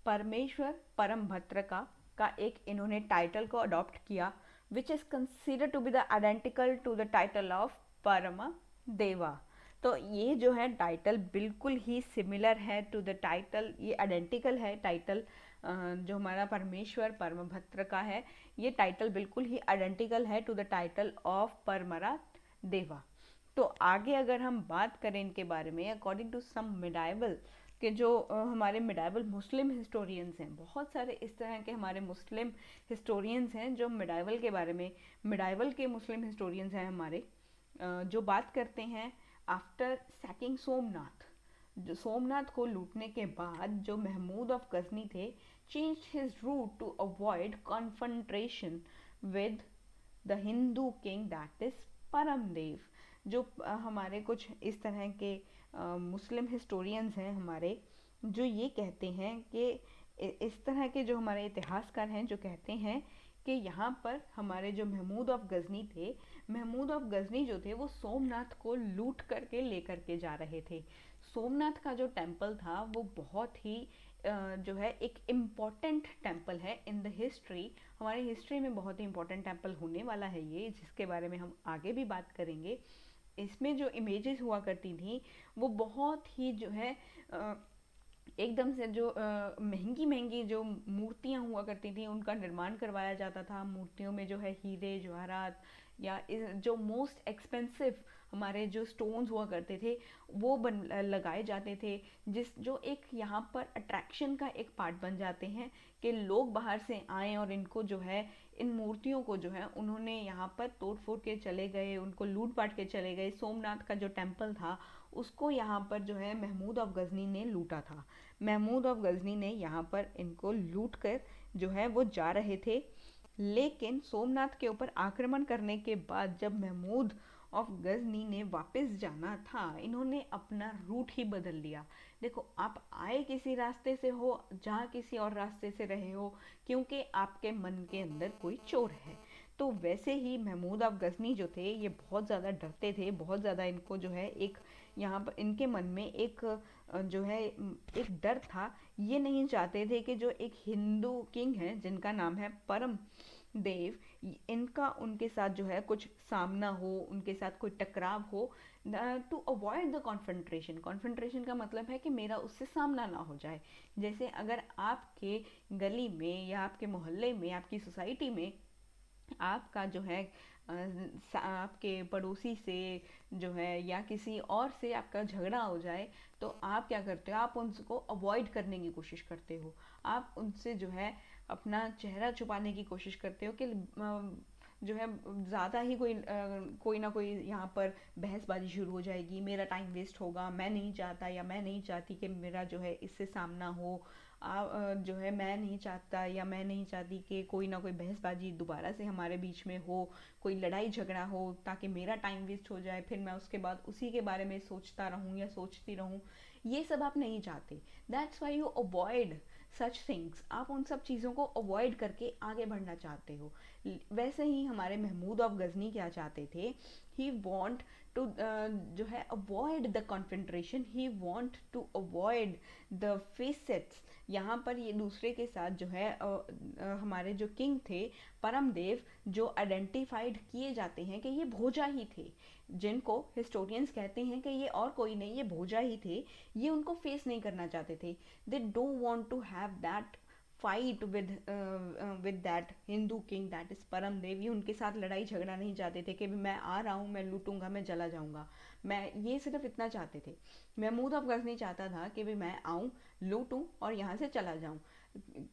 परमेश्वर परम भद्र का एक इन्होंने टाइटल को अडॉप्ट किया, which is consider to be the identical to the title of Param Deva. तो ये जो है टाइटल बिल्कुल ही सिमिलर है टू द टाइटल, ये आइडेंटिकल है टाइटल। जो हमारा परमेश्वर परम भद्र का है, ये टाइटल बिल्कुल ही आइडेंटिकल है टू द टाइटल ऑफ परमरा देवा। तो आगे अगर हम बात करें इनके बारे में, अकॉर्डिंग टू सम मिडाइवल के जो हमारे मिडाइवल मुस्लिम हिस्टोरियंस हैं, बहुत सारे इस तरह के हमारे मुस्लिम हिस्टोरियंस हैं जो मिडाइवल के बारे में, मिडाइवल के मुस्लिम हिस्टोरियंस हैं हमारे, जो बात करते हैं आफ्टर सैकिंग सोमनाथ, जो सोमनाथ को लूटने के बाद जो महमूद ऑफ गजनी थे, change his route to avoid confrontation with the Hindu king that is Paramadeva. जो हमारे कुछ इस तरह के मुस्लिम हिस्टोरियंस हैं हमारे, जो ये कहते हैं कि इस तरह के जो हमारे इतिहासकार हैं जो कहते हैं कि यहाँ पर हमारे जो महमूद ऑफ गजनी थे, महमूद ऑफ गजनी जो थे वो सोमनाथ को लूट करके लेकर के जा रहे थे। सोमनाथ का जो टेम्पल था वो बहुत ही जो है एक इम्पॉर्टेंट टेम्पल है इन द हिस्ट्री, हमारी हिस्ट्री में बहुत ही इम्पोर्टेंट टेम्पल होने वाला है ये, जिसके बारे में हम आगे भी बात करेंगे। इसमें जो इमेजेस हुआ करती थी वो बहुत ही जो है एकदम से जो महंगी महंगी जो मूर्तियाँ हुआ करती थी उनका निर्माण करवाया जाता था। मूर्तियों में जो है हीरे जवाहरात या जो मोस्ट एक्सपेंसिव हमारे जो स्टोन्स हुआ करते थे वो लगाए जाते थे, जिस जो एक यहाँ पर अट्रैक्शन का एक पार्ट बन जाते हैं कि लोग बाहर से आए और इनको जो है इन मूर्तियों को जो है उन्होंने यहाँ पर तोड़ फोड़ के चले गए, उनको लूट पाट के चले गए। सोमनाथ का जो टेम्पल था उसको यहाँ पर जो है महमूद ऑफ गजनी ने लूटा था। महमूद ऑफ गजनी ने यहाँ पर इनको लूट कर जो है वो जा रहे थे, लेकिन सोमनाथ के ऊपर आक्रमण करने के बाद जब महमूद ऑफ गजनी ने वापस जाना था, इन्होंने अपना रूट ही बदल लिया। देखो, आप आए किसी रास्ते से हो, जहाँ किसी और रास्ते से रहे हो, क्योंकि आपके मन के अंदर कोई चोर है। तो वैसे ही महमूद ऑफ गजनी जो थे ये बहुत ज़्यादा डरते थे, बहुत ज़्यादा इनको जो है एक यहाँ पर इनके मन में एक जो है एक डर था। ये नहीं चाहते थे कि जो एक हिंदू किंग है जिनका नाम है परम देव, इनका उनके साथ जो है कुछ सामना हो, उनके साथ कोई टकराव हो, टू अवॉइड द कॉन्फ्रंट्रेशन। कॉन्फ्रंट्रेशन का मतलब है कि मेरा उससे सामना ना हो जाए। जैसे अगर आपके गली में या आपके मोहल्ले में, आपकी सोसाइटी में आपका जो है आपके पड़ोसी से जो है या किसी और से आपका झगड़ा हो जाए, तो आप क्या करते हो, आप उनको अवॉइड करने की कोशिश करते हो, आप उनसे जो है अपना चेहरा छुपाने की कोशिश करते हो कि जो है ज़्यादा ही कोई ना कोई यहाँ पर बहसबाजी शुरू हो जाएगी, मेरा टाइम वेस्ट होगा, मैं नहीं चाहता या मैं नहीं चाहती कि मेरा जो है इससे सामना हो, जो है मैं नहीं चाहता या मैं नहीं चाहती कि कोई ना कोई बहसबाजी दोबारा से हमारे बीच में हो, कोई लड़ाई झगड़ा हो, ताकि मेरा टाइम वेस्ट हो जाए, फिर मैं उसके बाद उसी के बारे में सोचता रहूँ या सोचती रहूँ। ये सब आप नहीं चाहते, that's why you avoid such things. आप उन सब चीज़ों को अवॉइड करके आगे बढ़ना चाहते हो। वैसे ही हमारे महमूद ऑफ गजनी क्या चाहते थे, ही वॉन्ट टू जो है avoid the confrontation, he want to avoid the facets. यहाँ पर ये दूसरे के साथ जो है हमारे जो किंग थे परमदेव, जो आइडेंटिफाइड किए जाते हैं कि ये भोजा ही थे, जिनको हिस्टोरियंस कहते हैं कि ये और कोई नहीं, ये भोजा ही थे, ये उनको फेस नहीं करना चाहते थे। They don't want to have that fight with that Hindu king that is Param Dev. ये उनके साथ लड़ाई झगड़ा नहीं चाहते थे कि मैं आ रहा हूँ, मैं लूटूंगा, मैं चला जाऊंगा, मैं ये सिर्फ इतना चाहते थे। महमूद ऑफ गजनी चाहता था कि भी मैं आऊँ, लूटूं और यहाँ से चला जाऊं,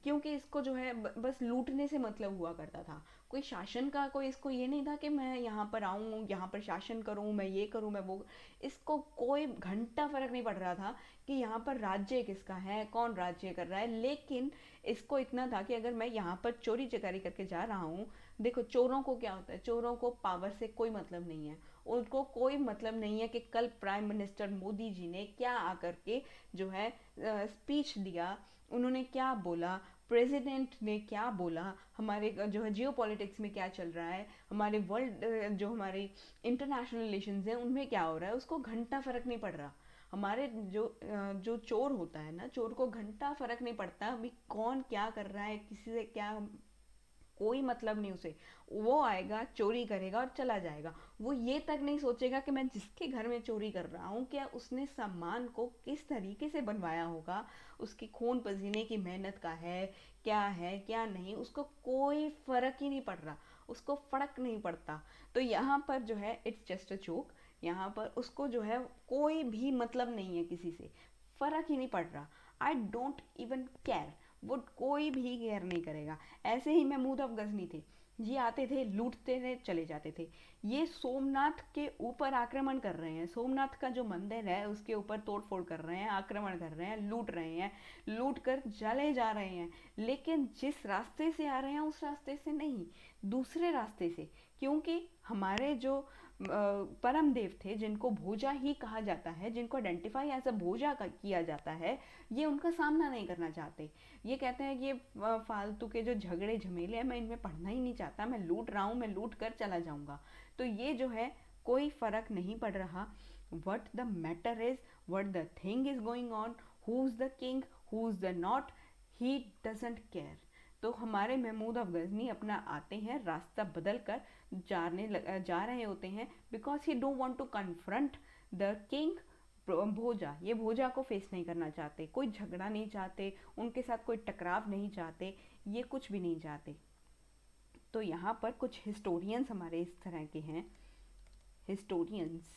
क्योंकि इसको जो है बस लूटने से मतलब हुआ करता था। कोई शासन का कोई इसको ये नहीं था कि मैं यहाँ पर आऊँ, यहाँ पर शासन करूँ, मैं ये करूँ, मैं वो। इसको कोई घंटा फर्क नहीं पड़ रहा था कि यहाँ पर राज्य किसका है, कौन राज्य कर रहा है। लेकिन इसको इतना था कि अगर मैं यहाँ पर चोरी चकारी करके जा रहा हूँ, देखो चोरों को क्या होता है, चोरों को पावर से कोई मतलब नहीं है, उनको कोई मतलब नहीं है कि कल प्राइम मिनिस्टर मोदी जी ने क्या आकर के जो है स्पीच दिया, उन्होंने क्या बोला, प्रेसिडेंट ने क्या बोला, हमारे जो है जियो पॉलिटिक्स में क्या चल रहा है, हमारे वर्ल्ड जो हमारे इंटरनेशनल रिलेशंस हैं उनमें क्या हो रहा है, उसको घंटा फर्क नहीं पड़ रहा। हमारे जो चोर होता है ना, चोर को घंटा फर्क नहीं पड़ता अभी कौन क्या कर रहा है, किसी से क्या, कोई मतलब नहीं उसे। वो आएगा, चोरी करेगा और चला जाएगा। वो ये तक नहीं सोचेगा कि मैं जिसके घर में चोरी कर रहा हूँ, क्या उसने सामान को किस तरीके से बनवाया होगा, उसकी खून पसीने की मेहनत का है क्या नहीं, उसको कोई फर्क ही नहीं पड़ रहा, उसको फर्क नहीं पड़ता। तो यहाँ पर जो है इट्स जस्ट अ जोक। यहाँ पर उसको जो है कोई भी मतलब नहीं है किसी से, फर्क ही नहीं पड़ रहा। आई डोंट इवन केयर, वो कोई भी केयर नहीं करेगा। ऐसे ही महमूद ऑफ गजनी थे, ये आते थे, लूटते थे, चले जाते थे। ये सोमनाथ के ऊपर आक्रमण कर रहे हैं, सोमनाथ का जो मंदिर है उसके ऊपर तोड़ फोड़ कर रहे हैं, आक्रमण कर रहे हैं, लूट रहे हैं, लूट कर चले जा रहे हैं। लेकिन जिस रास्ते से आ रहे हैं उस रास्ते से नहीं, दूसरे रास्ते से। क्योंकि हमारे जो परम देव थे, जिनको भोजा ही कहा जाता है, जिनको आइडेंटिफाई एज अ भोजा किया जाता है, ये उनका सामना नहीं करना चाहते। ये कहते हैं कि ये फालतू के जो झगड़े झमेले हैं मैं इनमें पढ़ना ही नहीं चाहता, मैं लूट रहा हूँ, मैं लूट कर चला जाऊंगा। तो ये जो है कोई फर्क नहीं पड़ रहा। What the matter is, what the thing is going on, who is the king, who is the not, he doesn't care. तो हमारे महमूद अफ गजनी अपना आते हैं, रास्ता बदल कर जा रहे होते हैं, because he don't want to confront the king Bhoja. ये भोजा को फेस नहीं करना चाहते, कोई झगड़ा नहीं चाहते, उनके साथ कोई टकराव नहीं चाहते, ये कुछ भी नहीं चाहते। तो यहाँ पर कुछ हिस्टोरियंस हमारे इस तरह के हैं। हिस्टोरियंस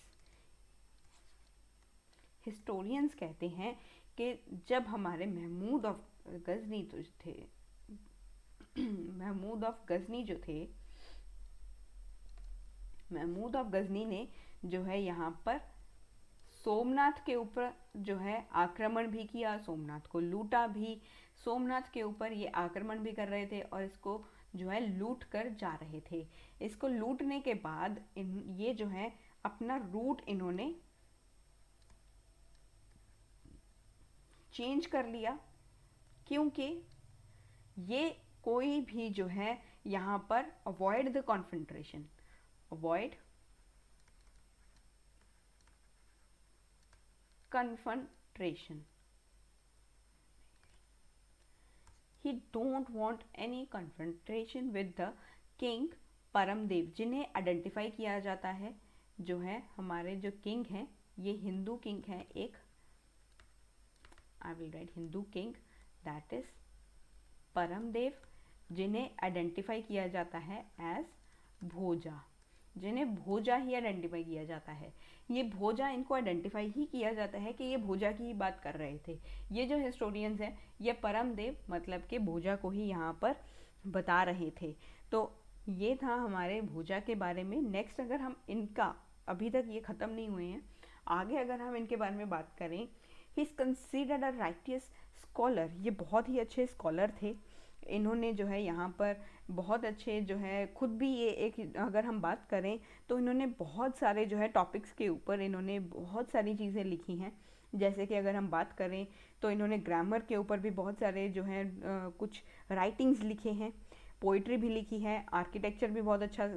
हिस्टोरियंस कहते हैं कि जब हमारे महमूद ऑफ गजनी तो थे महमूद ऑफ गजनी जो थे, महमूद ऑफ गजनी ने जो है यहाँ पर सोमनाथ के ऊपर जो है आक्रमण भी किया, सोमनाथ को लूटा भी। सोमनाथ के ऊपर ये आक्रमण भी कर रहे थे और इसको जो है लूट कर जा रहे थे। इसको लूटने के बाद ये जो है अपना रूट इन्होंने चेंज कर लिया, क्योंकि ये कोई भी जो है यहाँ पर avoid the confrontation, avoid confrontation, he don't want any confrontation with the king Paramdev, जिन्हें आइडेंटिफाई किया जाता है जो है हमारे जो किंग हैं, ये हिंदू किंग हैं एक, I will write Hindu king, that is Paramdev, जिन्हें आइडेंटिफाई किया जाता है एज भोजा, जिन्हें भोजा ही आइडेंटिफाई किया जाता है। ये भोजा इनको आइडेंटिफाई ही किया जाता है कि ये भोजा की ही बात कर रहे थे। ये जो हिस्टोरियंस हैं ये परमदेव मतलब के भोजा को ही यहाँ पर बता रहे थे। तो ये था हमारे भोजा के बारे में। नेक्स्ट अगर हम इनका, अभी तक ये ख़त्म नहीं हुए हैं, आगे अगर हम इनके बारे में बात करें, he is considered a righteous scholar, ये बहुत ही अच्छे स्कॉलर थे। इन्होंने जो है यहाँ पर बहुत अच्छे जो है खुद भी ये एक, अगर हम बात करें तो इन्होंने बहुत सारे जो है टॉपिक्स के ऊपर इन्होंने बहुत सारी चीज़ें लिखी हैं। जैसे कि अगर हम बात करें तो इन्होंने ग्रामर के ऊपर भी बहुत सारे जो है कुछ राइटिंग्स लिखे हैं, पोइट्री भी लिखी है, आर्किटेक्चर भी बहुत अच्छा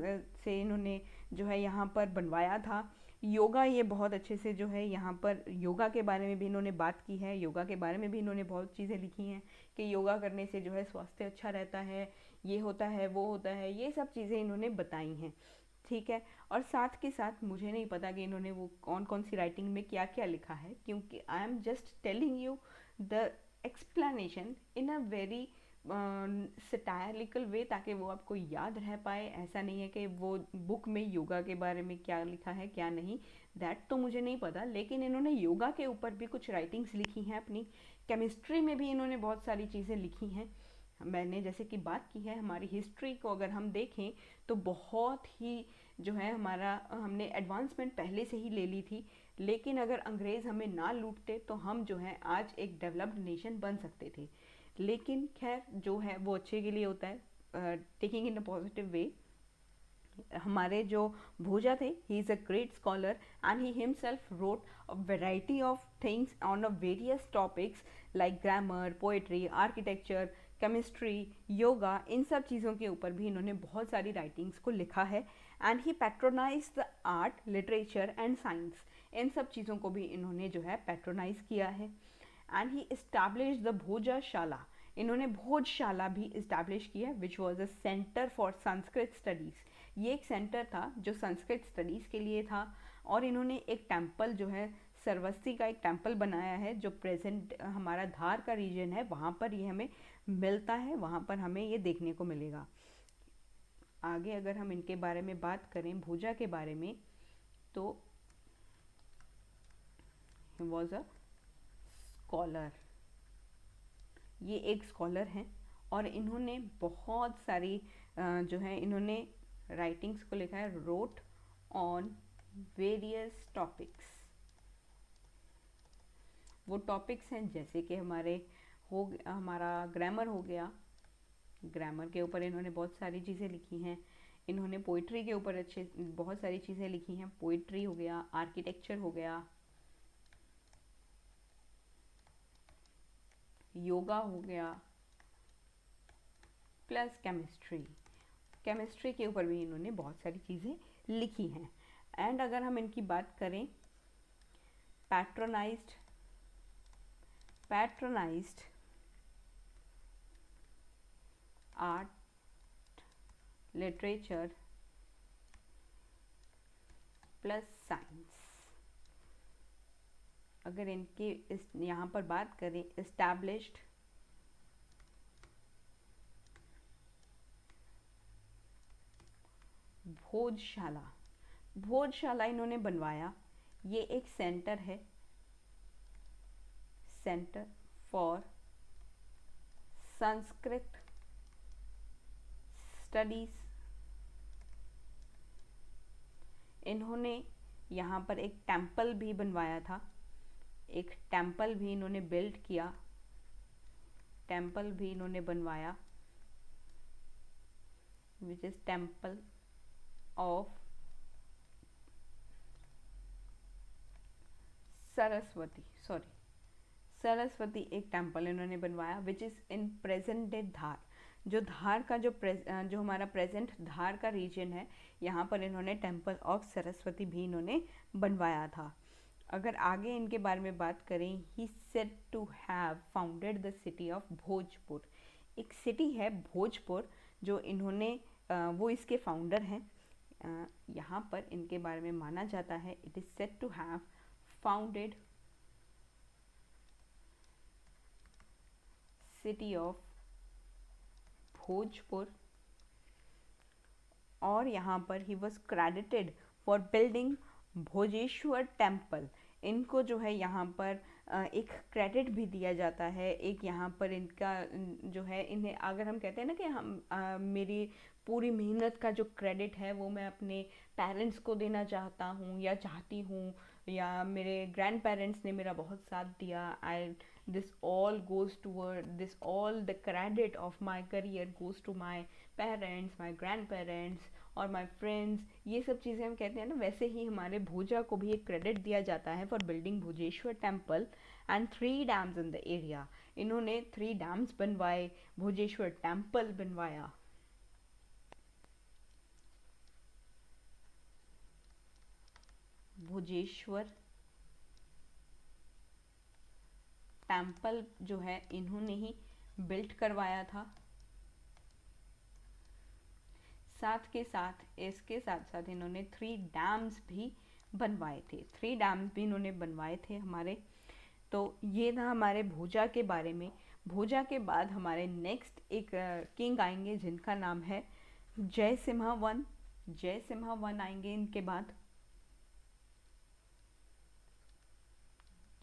से इन्होंने जो है यहाँ पर बनवाया था। योगा, ये बहुत अच्छे से जो है यहाँ पर योगा के बारे में भी इन्होंने बात की है, योगा के बारे में भी इन्होंने बहुत चीज़ें लिखी हैं कि योगा करने से जो है स्वास्थ्य अच्छा रहता है, ये होता है, वो होता है, ये सब चीज़ें इन्होंने बताई हैं। ठीक है, और साथ के साथ मुझे नहीं पता कि इन्होंने वो कौन कौन सी राइटिंग में क्या क्या लिखा है, क्योंकि I am just telling you the explanation in a very satirical way, ताकि वो आपको याद रह पाए। ऐसा नहीं है कि वो बुक में योगा के बारे में क्या लिखा है क्या नहीं, दैट तो मुझे नहीं पता, लेकिन इन्होंने योगा के ऊपर भी कुछ राइटिंग्स लिखी हैं अपनी। केमिस्ट्री में भी इन्होंने बहुत सारी चीज़ें लिखी हैं। मैंने जैसे कि बात की है, हमारी हिस्ट्री को अगर हम देखें तो बहुत ही जो है हमारा, हमने एडवांसमेंट पहले से ही ले ली थी, लेकिन अगर अंग्रेज़ हमें ना लूटते तो हम जो है आज एक डेवलप्ड नेशन बन सकते थे। लेकिन खैर जो है वो अच्छे के लिए होता है, taking in a positive way. हमारे जो भोजा थे, he is a great scholar and he himself wrote a variety of things on a various topics like grammar, poetry, architecture, chemistry, yoga, इन सब चीज़ों के ऊपर भी इन्होंने बहुत सारी राइटिंग्स को लिखा है। And he patronize the art, literature and science, इन सब चीज़ों को भी इन्होंने जो है पैट्रोनाइज किया है। And he establish the Bhojshala, इन्होंने भोजशाला भी इस्टेब्लिश किया, which was a centre for Sanskrit studies, ये एक सेंटर था जो संस्कृत स्टडीज़ के लिए था। और इन्होंने एक टेम्पल जो है सरस्वती का एक टेम्पल बनाया है, जो प्रेजेंट हमारा धार का रीजन है वहाँ पर ये हमें मिलता है, वहाँ पर हमें ये देखने को मिलेगा। आगे अगर हम इनके बारे में बात करें, भोजा के बारे में, तो ही वॉज अ स्कॉलर। ये एक स्कॉलर हैं और इन्होंने बहुत सारी जो है इन्होंने राइटिंग्स को लिखा है, रोट ऑन वेरियस टॉपिक्स। वो टॉपिक्स हैं जैसे कि हमारा ग्रामर हो गया, ग्रामर के ऊपर इन्होंने बहुत सारी चीज़ें लिखी हैं। इन्होंने पोइट्री के ऊपर बहुत सारी चीज़ें लिखी हैं। पोइट्री हो गया, आर्किटेक्चर हो गया, योगा हो गया, प्लस केमिस्ट्री। केमिस्ट्री के ऊपर भी इन्होंने बहुत सारी चीज़ें लिखी हैं। एंड अगर हम इनकी बात करें, patronised art, literature plus science. अगर इनके यहाँ पर बात करें, एस्टैब्लिश्ड भोजशाला इन्होंने बनवाया। ये एक सेंटर है, सेंटर फॉर संस्कृत स्टडीज। इन्होंने यहाँ पर एक टेम्पल भी बनवाया था, एक टेम्पल भी इन्होंने बिल्ड किया, टेम्पल भी इन्होंने बनवाया, which is temple of Saraswati एक टेम्पल इन्होंने बनवाया, which is in present day Dhar. जो धार का जो हमारा प्रेजेंट धार का रीजन है, यहाँ पर इन्होंने टेम्पल ऑफ सरस्वती भी इन्होंने बनवाया था। अगर आगे इनके बारे में बात करें, he said to have founded the city of Bhojpur. एक सिटी है भोजपुर जो इन्होंने वो इसके फाउंडर हैं। यहाँ पर इनके बारे में माना जाता है, it is said to have founded city of Bhojpur. और यहाँ पर he was credited for building Bhojeshwar temple. इनको जो है यहाँ पर एक क्रेडिट भी दिया जाता है। एक यहाँ पर इनका जो है, इन्हें अगर हम कहते हैं ना कि मेरी पूरी मेहनत का जो क्रेडिट है वो मैं अपने पेरेंट्स को देना चाहता हूँ या चाहती हूँ, या मेरे ग्रैंड पेरेंट्स ने मेरा बहुत साथ दिया। This all goes toward this, all the credit of my career goes to my parents, my grandparents और my friends। ये सब चीज़ें हम कहते हैं ना, वैसे ही हमारे भोजा को भी एक क्रेडिट दिया जाता है for building Bhojeshwar temple and 3 dams in the area. इन्होंने 3 डैम्स बनवाए, भोजेश्वर टेम्पल बनवाया। भोजेश्वर टेम्पल जो है इन्होंने ही बिल्ट करवाया था। इसके साथ साथ इन्होंने 3 डैम्स भी बनवाए थे। 3 डैम्स भी इन्होंने बनवाए थे हमारे। तो ये था हमारे भोजा के बारे में। भोजा के बाद हमारे नेक्स्ट एक किंग आएंगे जिनका नाम है जयसिम्हा वन। जयसिम्हा वन आएंगे इनके बाद।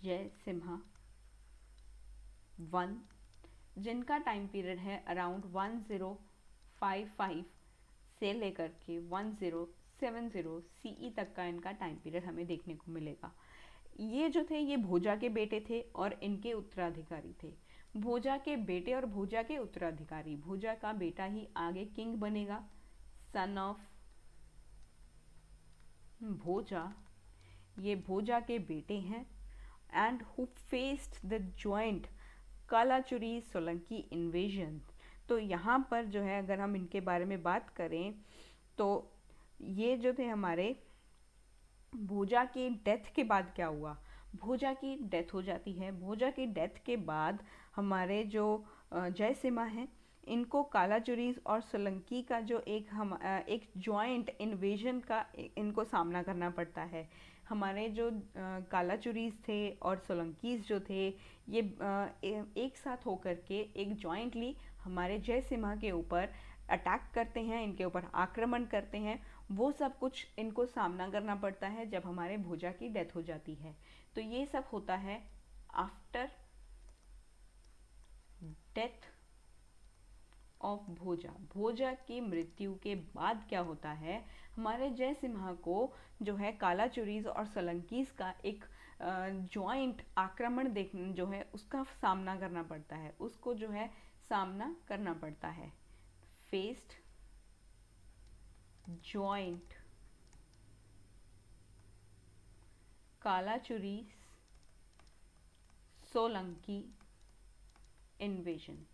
जयसिम्हा वन, जिनका टाइम पीरियड है अराउंड 1055 से लेकर के 1070 सीई तक का इनका टाइम पीरियड हमें देखने को मिलेगा। ये जो थे ये भोजा के बेटे थे और इनके उत्तराधिकारी थे। भोजा के बेटे और भोजा के उत्तराधिकारी, भोजा का बेटा ही आगे किंग बनेगा, सन ऑफ भोजा। ये भोजा के बेटे हैं and who faced the joint Kalachuri Solanki invasion. तो यहाँ पर जो है अगर हम इनके बारे में बात करें तो ये जो थे हमारे भोजा के डेथ के बाद क्या हुआ, भोजा की डेथ हो जाती है। भोजा की डेथ के बाद हमारे जो जयसिम्हा हैं इनको कालाचुरीज और सोलंकी का जो एक जॉइंट इन्वेजन का इनको सामना करना पड़ता है। हमारे जो कालाचुरीज थे और सोलंकीज जो थे ये एक साथ होकर के एक जॉइंटली हमारे जयसिम्हा के ऊपर अटैक करते हैं, इनके ऊपर आक्रमण करते हैं वो सब कुछ इनको सामना करना पड़ता है जब हमारे भोजा की डेथ हो जाती है। तो ये सब होता है आफ्टर डेथ ऑफ भोजा। भोजा की मृत्यु के बाद क्या होता है, हमारे जय सिम्हा को जो है कालाचुरीज और सोलंकीज का एक जॉइंट आक्रमण देखने जो है उसका सामना करना पड़ता है, उसको जो है सामना करना पड़ता है। Faced joint Kalachuris Solanki invasion.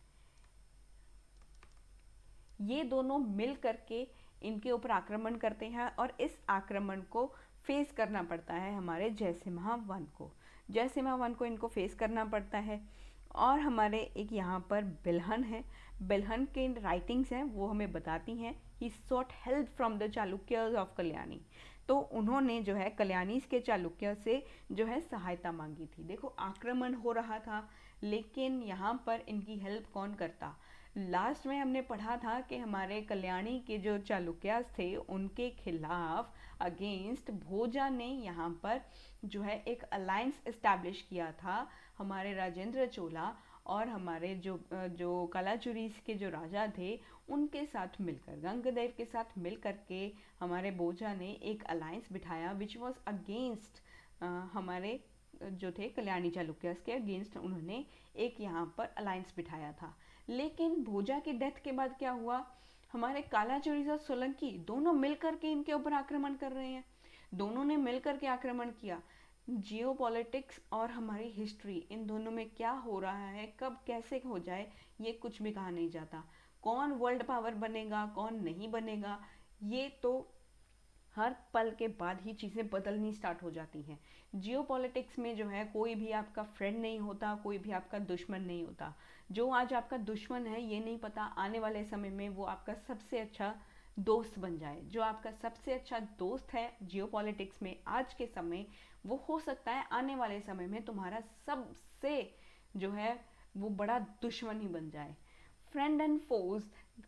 ये दोनों मिल करके इनके ऊपर आक्रमण करते हैं और इस आक्रमण को फेस करना पड़ता है हमारे जयसिम्हा वन को। जयसिम्हा वन को इनको फेस करना पड़ता है। और हमारे एक यहाँ पर बिल्हन है, बिल्हन के राइटिंग्स हैं वो हमें बताती हैं he sought help from the Chalukyas of Kalyani. तो उन्होंने जो है कल्याणीज के चालुक्य से जो है सहायता मांगी थी। देखो आक्रमण हो रहा था लेकिन यहाँ पर इनकी हेल्प कौन करता। लास्ट में हमने पढ़ा था कि हमारे कल्याणी के जो चालुक्यास थे उनके खिलाफ अगेंस्ट भोजा ने यहाँ पर जो है एक अलायंस इस्टेब्लिश किया था हमारे राजेंद्र चोला और हमारे जो कालाचुरीज के जो राजा थे उनके साथ मिलकर, गंगदेव के साथ मिलकर के हमारे भोजा ने एक अलायंस बिठाया विच वॉज अगेंस्ट हमारे जो थे कल्याणी चालुक्यास के अगेंस्ट उन्होंने एक यहाँ पर अलायंस बिठाया था। लेकिन भोजा की डेथ के बाद क्या हुआ, हमारे कालाचुरीज और सोलंकी दोनों मिलकर के इनके ऊपर आक्रमण कर रहे हैं। दोनों ने मिलकर के आक्रमण किया। जियो पॉलिटिक्स और हमारी हिस्ट्री, इन दोनों में क्या हो रहा है, कब कैसे हो जाए, ये कुछ भी कहा नहीं जाता। कौन वर्ल्ड पावर बनेगा कौन नहीं बनेगा, ये तो हर पल के बाद ही चीज़ें बदलनी स्टार्ट हो जाती हैं। जियो पॉलिटिक्स में जो है कोई भी आपका फ्रेंड नहीं होता, कोई भी आपका दुश्मन नहीं होता। जो आज आपका दुश्मन है ये नहीं पता आने वाले समय में वो आपका सबसे अच्छा दोस्त बन जाए। जो आपका सबसे अच्छा दोस्त है जियो पॉलिटिक्स में आज के समय, वो हो सकता है आने वाले समय में तुम्हारा सबसे जो है वो बड़ा दुश्मन ही बन जाए। फ्रेंड एंड फोज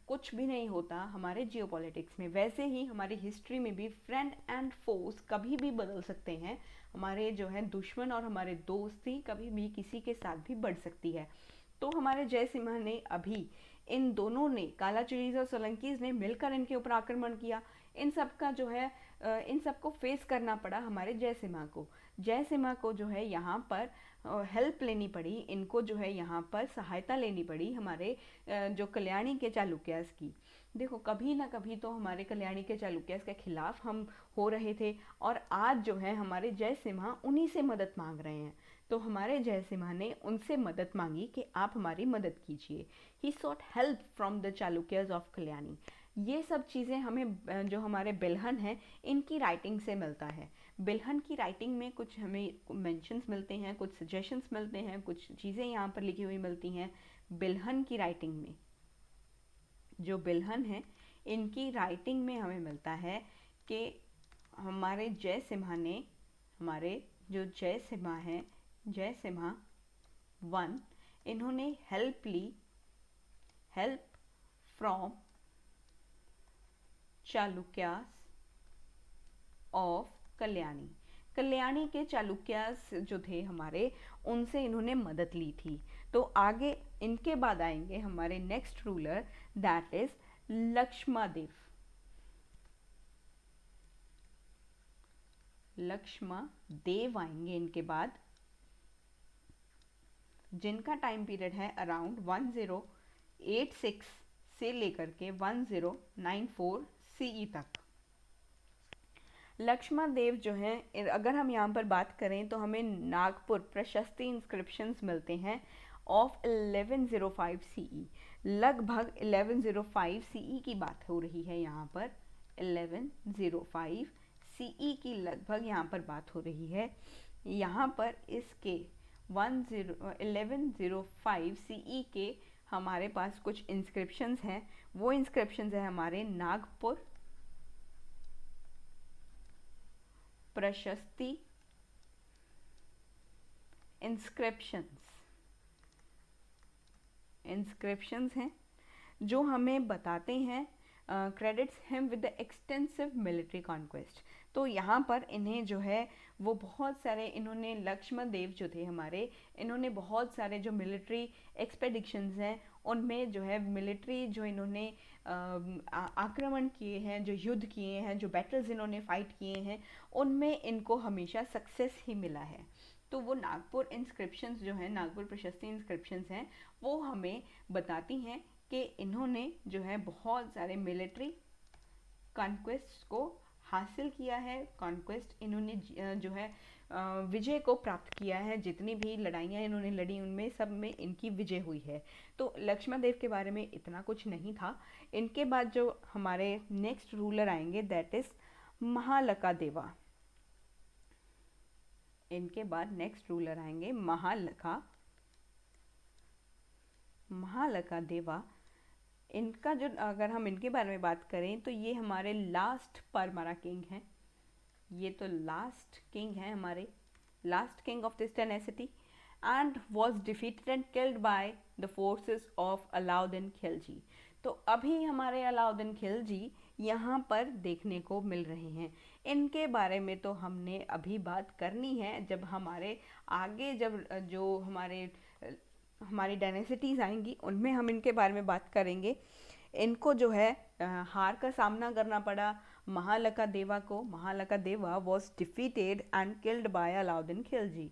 कुछ भी नहीं होता हमारे जियो पॉलिटिक्स में। वैसे ही हमारी हिस्ट्री में भी फ्रेंड एंड फोज कभी भी बदल सकते हैं। हमारे जो है दुश्मन और हमारे दोस्ती कभी भी किसी के साथ भी बढ़ सकती है। तो हमारे जय सिम्हा ने अभी इन दोनों ने, कालाचुरीज और सोलंकीज ने मिलकर इनके ऊपर आक्रमण किया। इन सब का जो है इन सबको फेस करना पड़ा हमारे जय सिम्हा को। जय सिम्हा को जो है यहाँ पर हेल्प लेनी पड़ी, इनको जो है यहाँ पर सहायता लेनी पड़ी हमारे जो कल्याणी के चालुक्यास की। देखो कभी ना कभी तो हमारे कल्याणी के चालुक्यास के खिलाफ हम हो रहे थे और आज जो है हमारे जय सिम्हा उन्हीं से मदद मांग रहे हैं। तो हमारे जय सिम्हा ने उनसे मदद मांगी कि आप हमारी मदद कीजिए। He sought help from the Chalukyas of Kalyani. ये सब चीज़ें हमें जो हमारे बिल्हन हैं इनकी राइटिंग से मिलता है। बिल्हन की राइटिंग में कुछ हमें मेंशंस मिलते हैं, कुछ सजेशंस मिलते हैं, कुछ चीज़ें यहाँ पर लिखी हुई मिलती हैं बिल्हन की राइटिंग में। जो बिल्हन है इनकी राइटिंग में हमें मिलता है कि हमारे जय सिम्हा ने, हमारे जो जय सिम्हा हैं, जय सिम्हा वन, इन्होंने हेल्प ली, help from Chalukyas of Kalyani. Kalyani के चालुक्यास जो थे हमारे, उनसे इन्होंने मदद ली थी। तो आगे इनके बाद आएंगे हमारे नेक्स्ट रूलर, दैट इज लक्ष्मदेव। लक्ष्मदेव आएंगे इनके बाद, जिनका टाइम पीरियड है अराउंड 1086 से लेकर के 1094 सीई तक। लक्ष्मणदेव जो हैं, अगर हम यहाँ पर बात करें तो हमें नागपुर प्रशस्ति इंस्क्रिप्शंस मिलते हैं ऑफ 1105 सीई। लगभग 1105 सीई की बात हो रही है यहाँ पर। 1105 सीई की लगभग यहाँ पर बात हो रही है। यहाँ पर इसके 1105 सीई के हमारे पास कुछ इंस्क्रिप्शंस हैं। वो इंस्क्रिप्शंस है हमारे नागपुर प्रशस्ति इंस्क्रिप्शंस हैं जो हमें बताते हैं credits him with the extensive military conquest. तो यहाँ पर इन्हें जो है वो बहुत सारे, इन्होंने लक्ष्मण देव जो थे हमारे, इन्होंने बहुत सारे जो मिलिट्री एक्सपेडिशंस हैं उनमें जो है मिलिट्री जो इन्होंने आक्रमण किए हैं, जो युद्ध किए हैं, जो बैटल्स इन्होंने फाइट किए हैं, उनमें इनको हमेशा सक्सेस ही मिला है। तो वो नागपुर इंस्क्रिप्शंस जो हैं, नागपुर प्रशस्ति इंस्क्रिप्शंस हैं, वो हमें बताती हैं कि इन्होंने जो है बहुत सारे मिलिट्री कॉन्क्वेस्ट को हासिल किया है। कॉन्क्वेस्ट इन्होंने जो है विजय को प्राप्त किया है। जितनी भी लड़ाइयाँ इन्होंने लड़ी उनमें सब में इनकी विजय हुई है। तो लक्ष्मण देव के बारे में इतना कुछ नहीं था। इनके बाद जो हमारे नेक्स्ट रूलर आएंगे दैट इज महालका देवा। इनके बाद नेक्स्ट रूलर आएंगे महालका देवा। इनका जो, अगर हम इनके बारे में बात करें तो ये हमारे लास्ट परमारा किंग हैं। ये तो लास्ट किंग हैं हमारे, last king of this dynasty, and was defeated and killed by the forces of Alauddin Khilji. तो अभी हमारे अलाउद्दीन खिलजी यहाँ पर देखने को मिल रहे हैं। इनके बारे में तो हमने अभी बात करनी है जब हमारे आगे, जब जो हमारी डायनेसिटीज़ आएंगी उनमें हम इनके बारे में बात करेंगे। इनको जो है हार का सामना करना पड़ा महालका देवा को। महालका देवा was defeated and killed by Alauddin Khilji.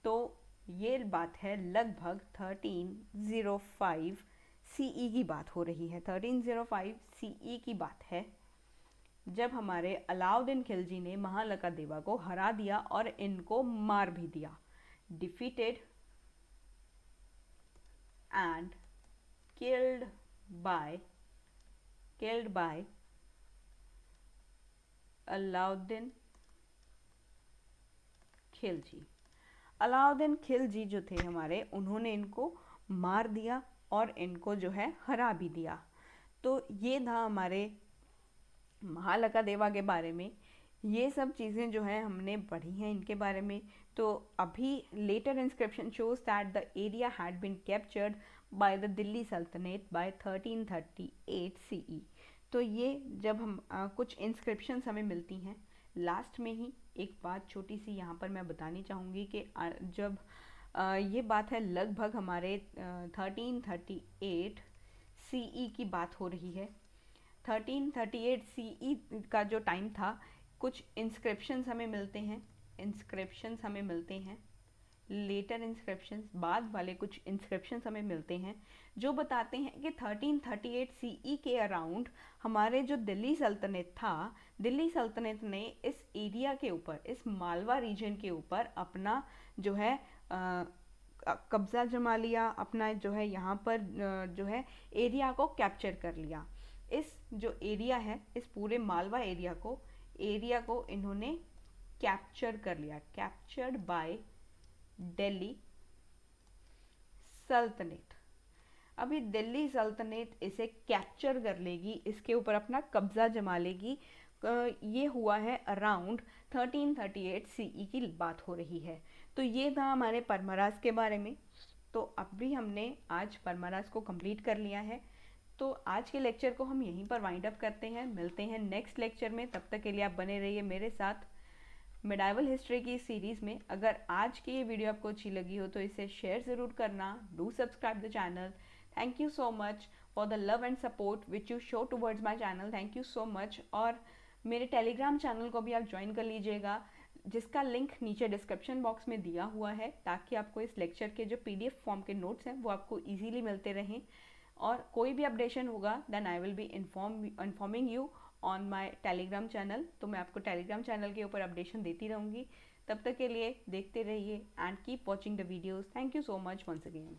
तो ये बात है लगभग 1305 सीई की बात हो रही है। 1305 सीई की बात है जब हमारे अलाउद्दीन खिलजी ने महालका देवा को हरा दिया और इनको मार भी दिया। Defeated and killed by Alauddin Khilji. Alauddin Khilji जो थे हमारे, उन्होंने इनको मार दिया और इनको जो है हरा भी दिया। तो ये था हमारे महालका देवा के बारे में। ये सब चीज़ें जो हैं हमने पढ़ी हैं इनके बारे में। तो अभी later inscription shows that the area had been captured by the Delhi Sultanate by 1338 CE. तो ये जब हम कुछ इंस्क्रिप्शंस हमें मिलती हैं, लास्ट में ही एक बात छोटी सी यहाँ पर मैं बतानी चाहूँगी कि जब ये बात है लगभग हमारे 1338 सीई की बात हो रही है। 1338 सीई का जो टाइम था, कुछ इंस्क्रिप्शंस हमें मिलते हैं, लेटर इंस्क्रिप्शंस, बाद वाले कुछ इंस्क्रिप्शंस हमें मिलते हैं जो बताते हैं कि 1338 सीई के अराउंड हमारे जो दिल्ली सल्तनत था, दिल्ली सल्तनत ने इस एरिया के ऊपर, इस मालवा रीजन के ऊपर अपना जो है कब्जा जमा लिया, अपना जो है यहाँ पर जो है एरिया को कैप्चर कर लिया। इस जो एरिया है, इस पूरे मालवा एरिया को इन्होंने कैप्चर कर लिया, कैप्चर्ड बाय दिल्ली सल्तनत। अभी दिल्ली सल्तनत इसे कैप्चर कर लेगी, इसके ऊपर अपना कब्जा जमा लेगी। ये हुआ है अराउंड 1338 सीई की बात हो रही है। तो ये था हमारे परमराज के बारे में। तो अब भी हमने आज परमराज को कंप्लीट कर लिया है। तो आज के लेक्चर को हम यहीं पर वाइंड अप करते हैं। मिलते हैं नेक्स्ट लेक्चर में। तब तक के लिए आप बने रहिए मेरे साथ मिडाइवल हिस्ट्री की सीरीज़ में। अगर आज की ये वीडियो आपको अच्छी लगी हो तो इसे शेयर ज़रूर करना। Do subscribe the channel. Thank you so much for the love and support which you show towards my channel. Thank you so much. और मेरे टेलीग्राम चैनल को भी आप ज्वाइन कर लीजिएगा, जिसका लिंक नीचे डिस्क्रिप्शन बॉक्स में दिया हुआ है, ताकि आपको इस लेक्चर के जो PDF फॉर्म के नोट्स हैं वो आपको ईजीली मिलते रहें। और कोई भी अपडेशन होगा then I will be informing you on my Telegram channel. तो मैं आपको टेलीग्राम चैनल के ऊपर अपडेशन देती रहूँगी। तब तक के लिए देखते रहिए and keep watching the videos. Thank you so much once again.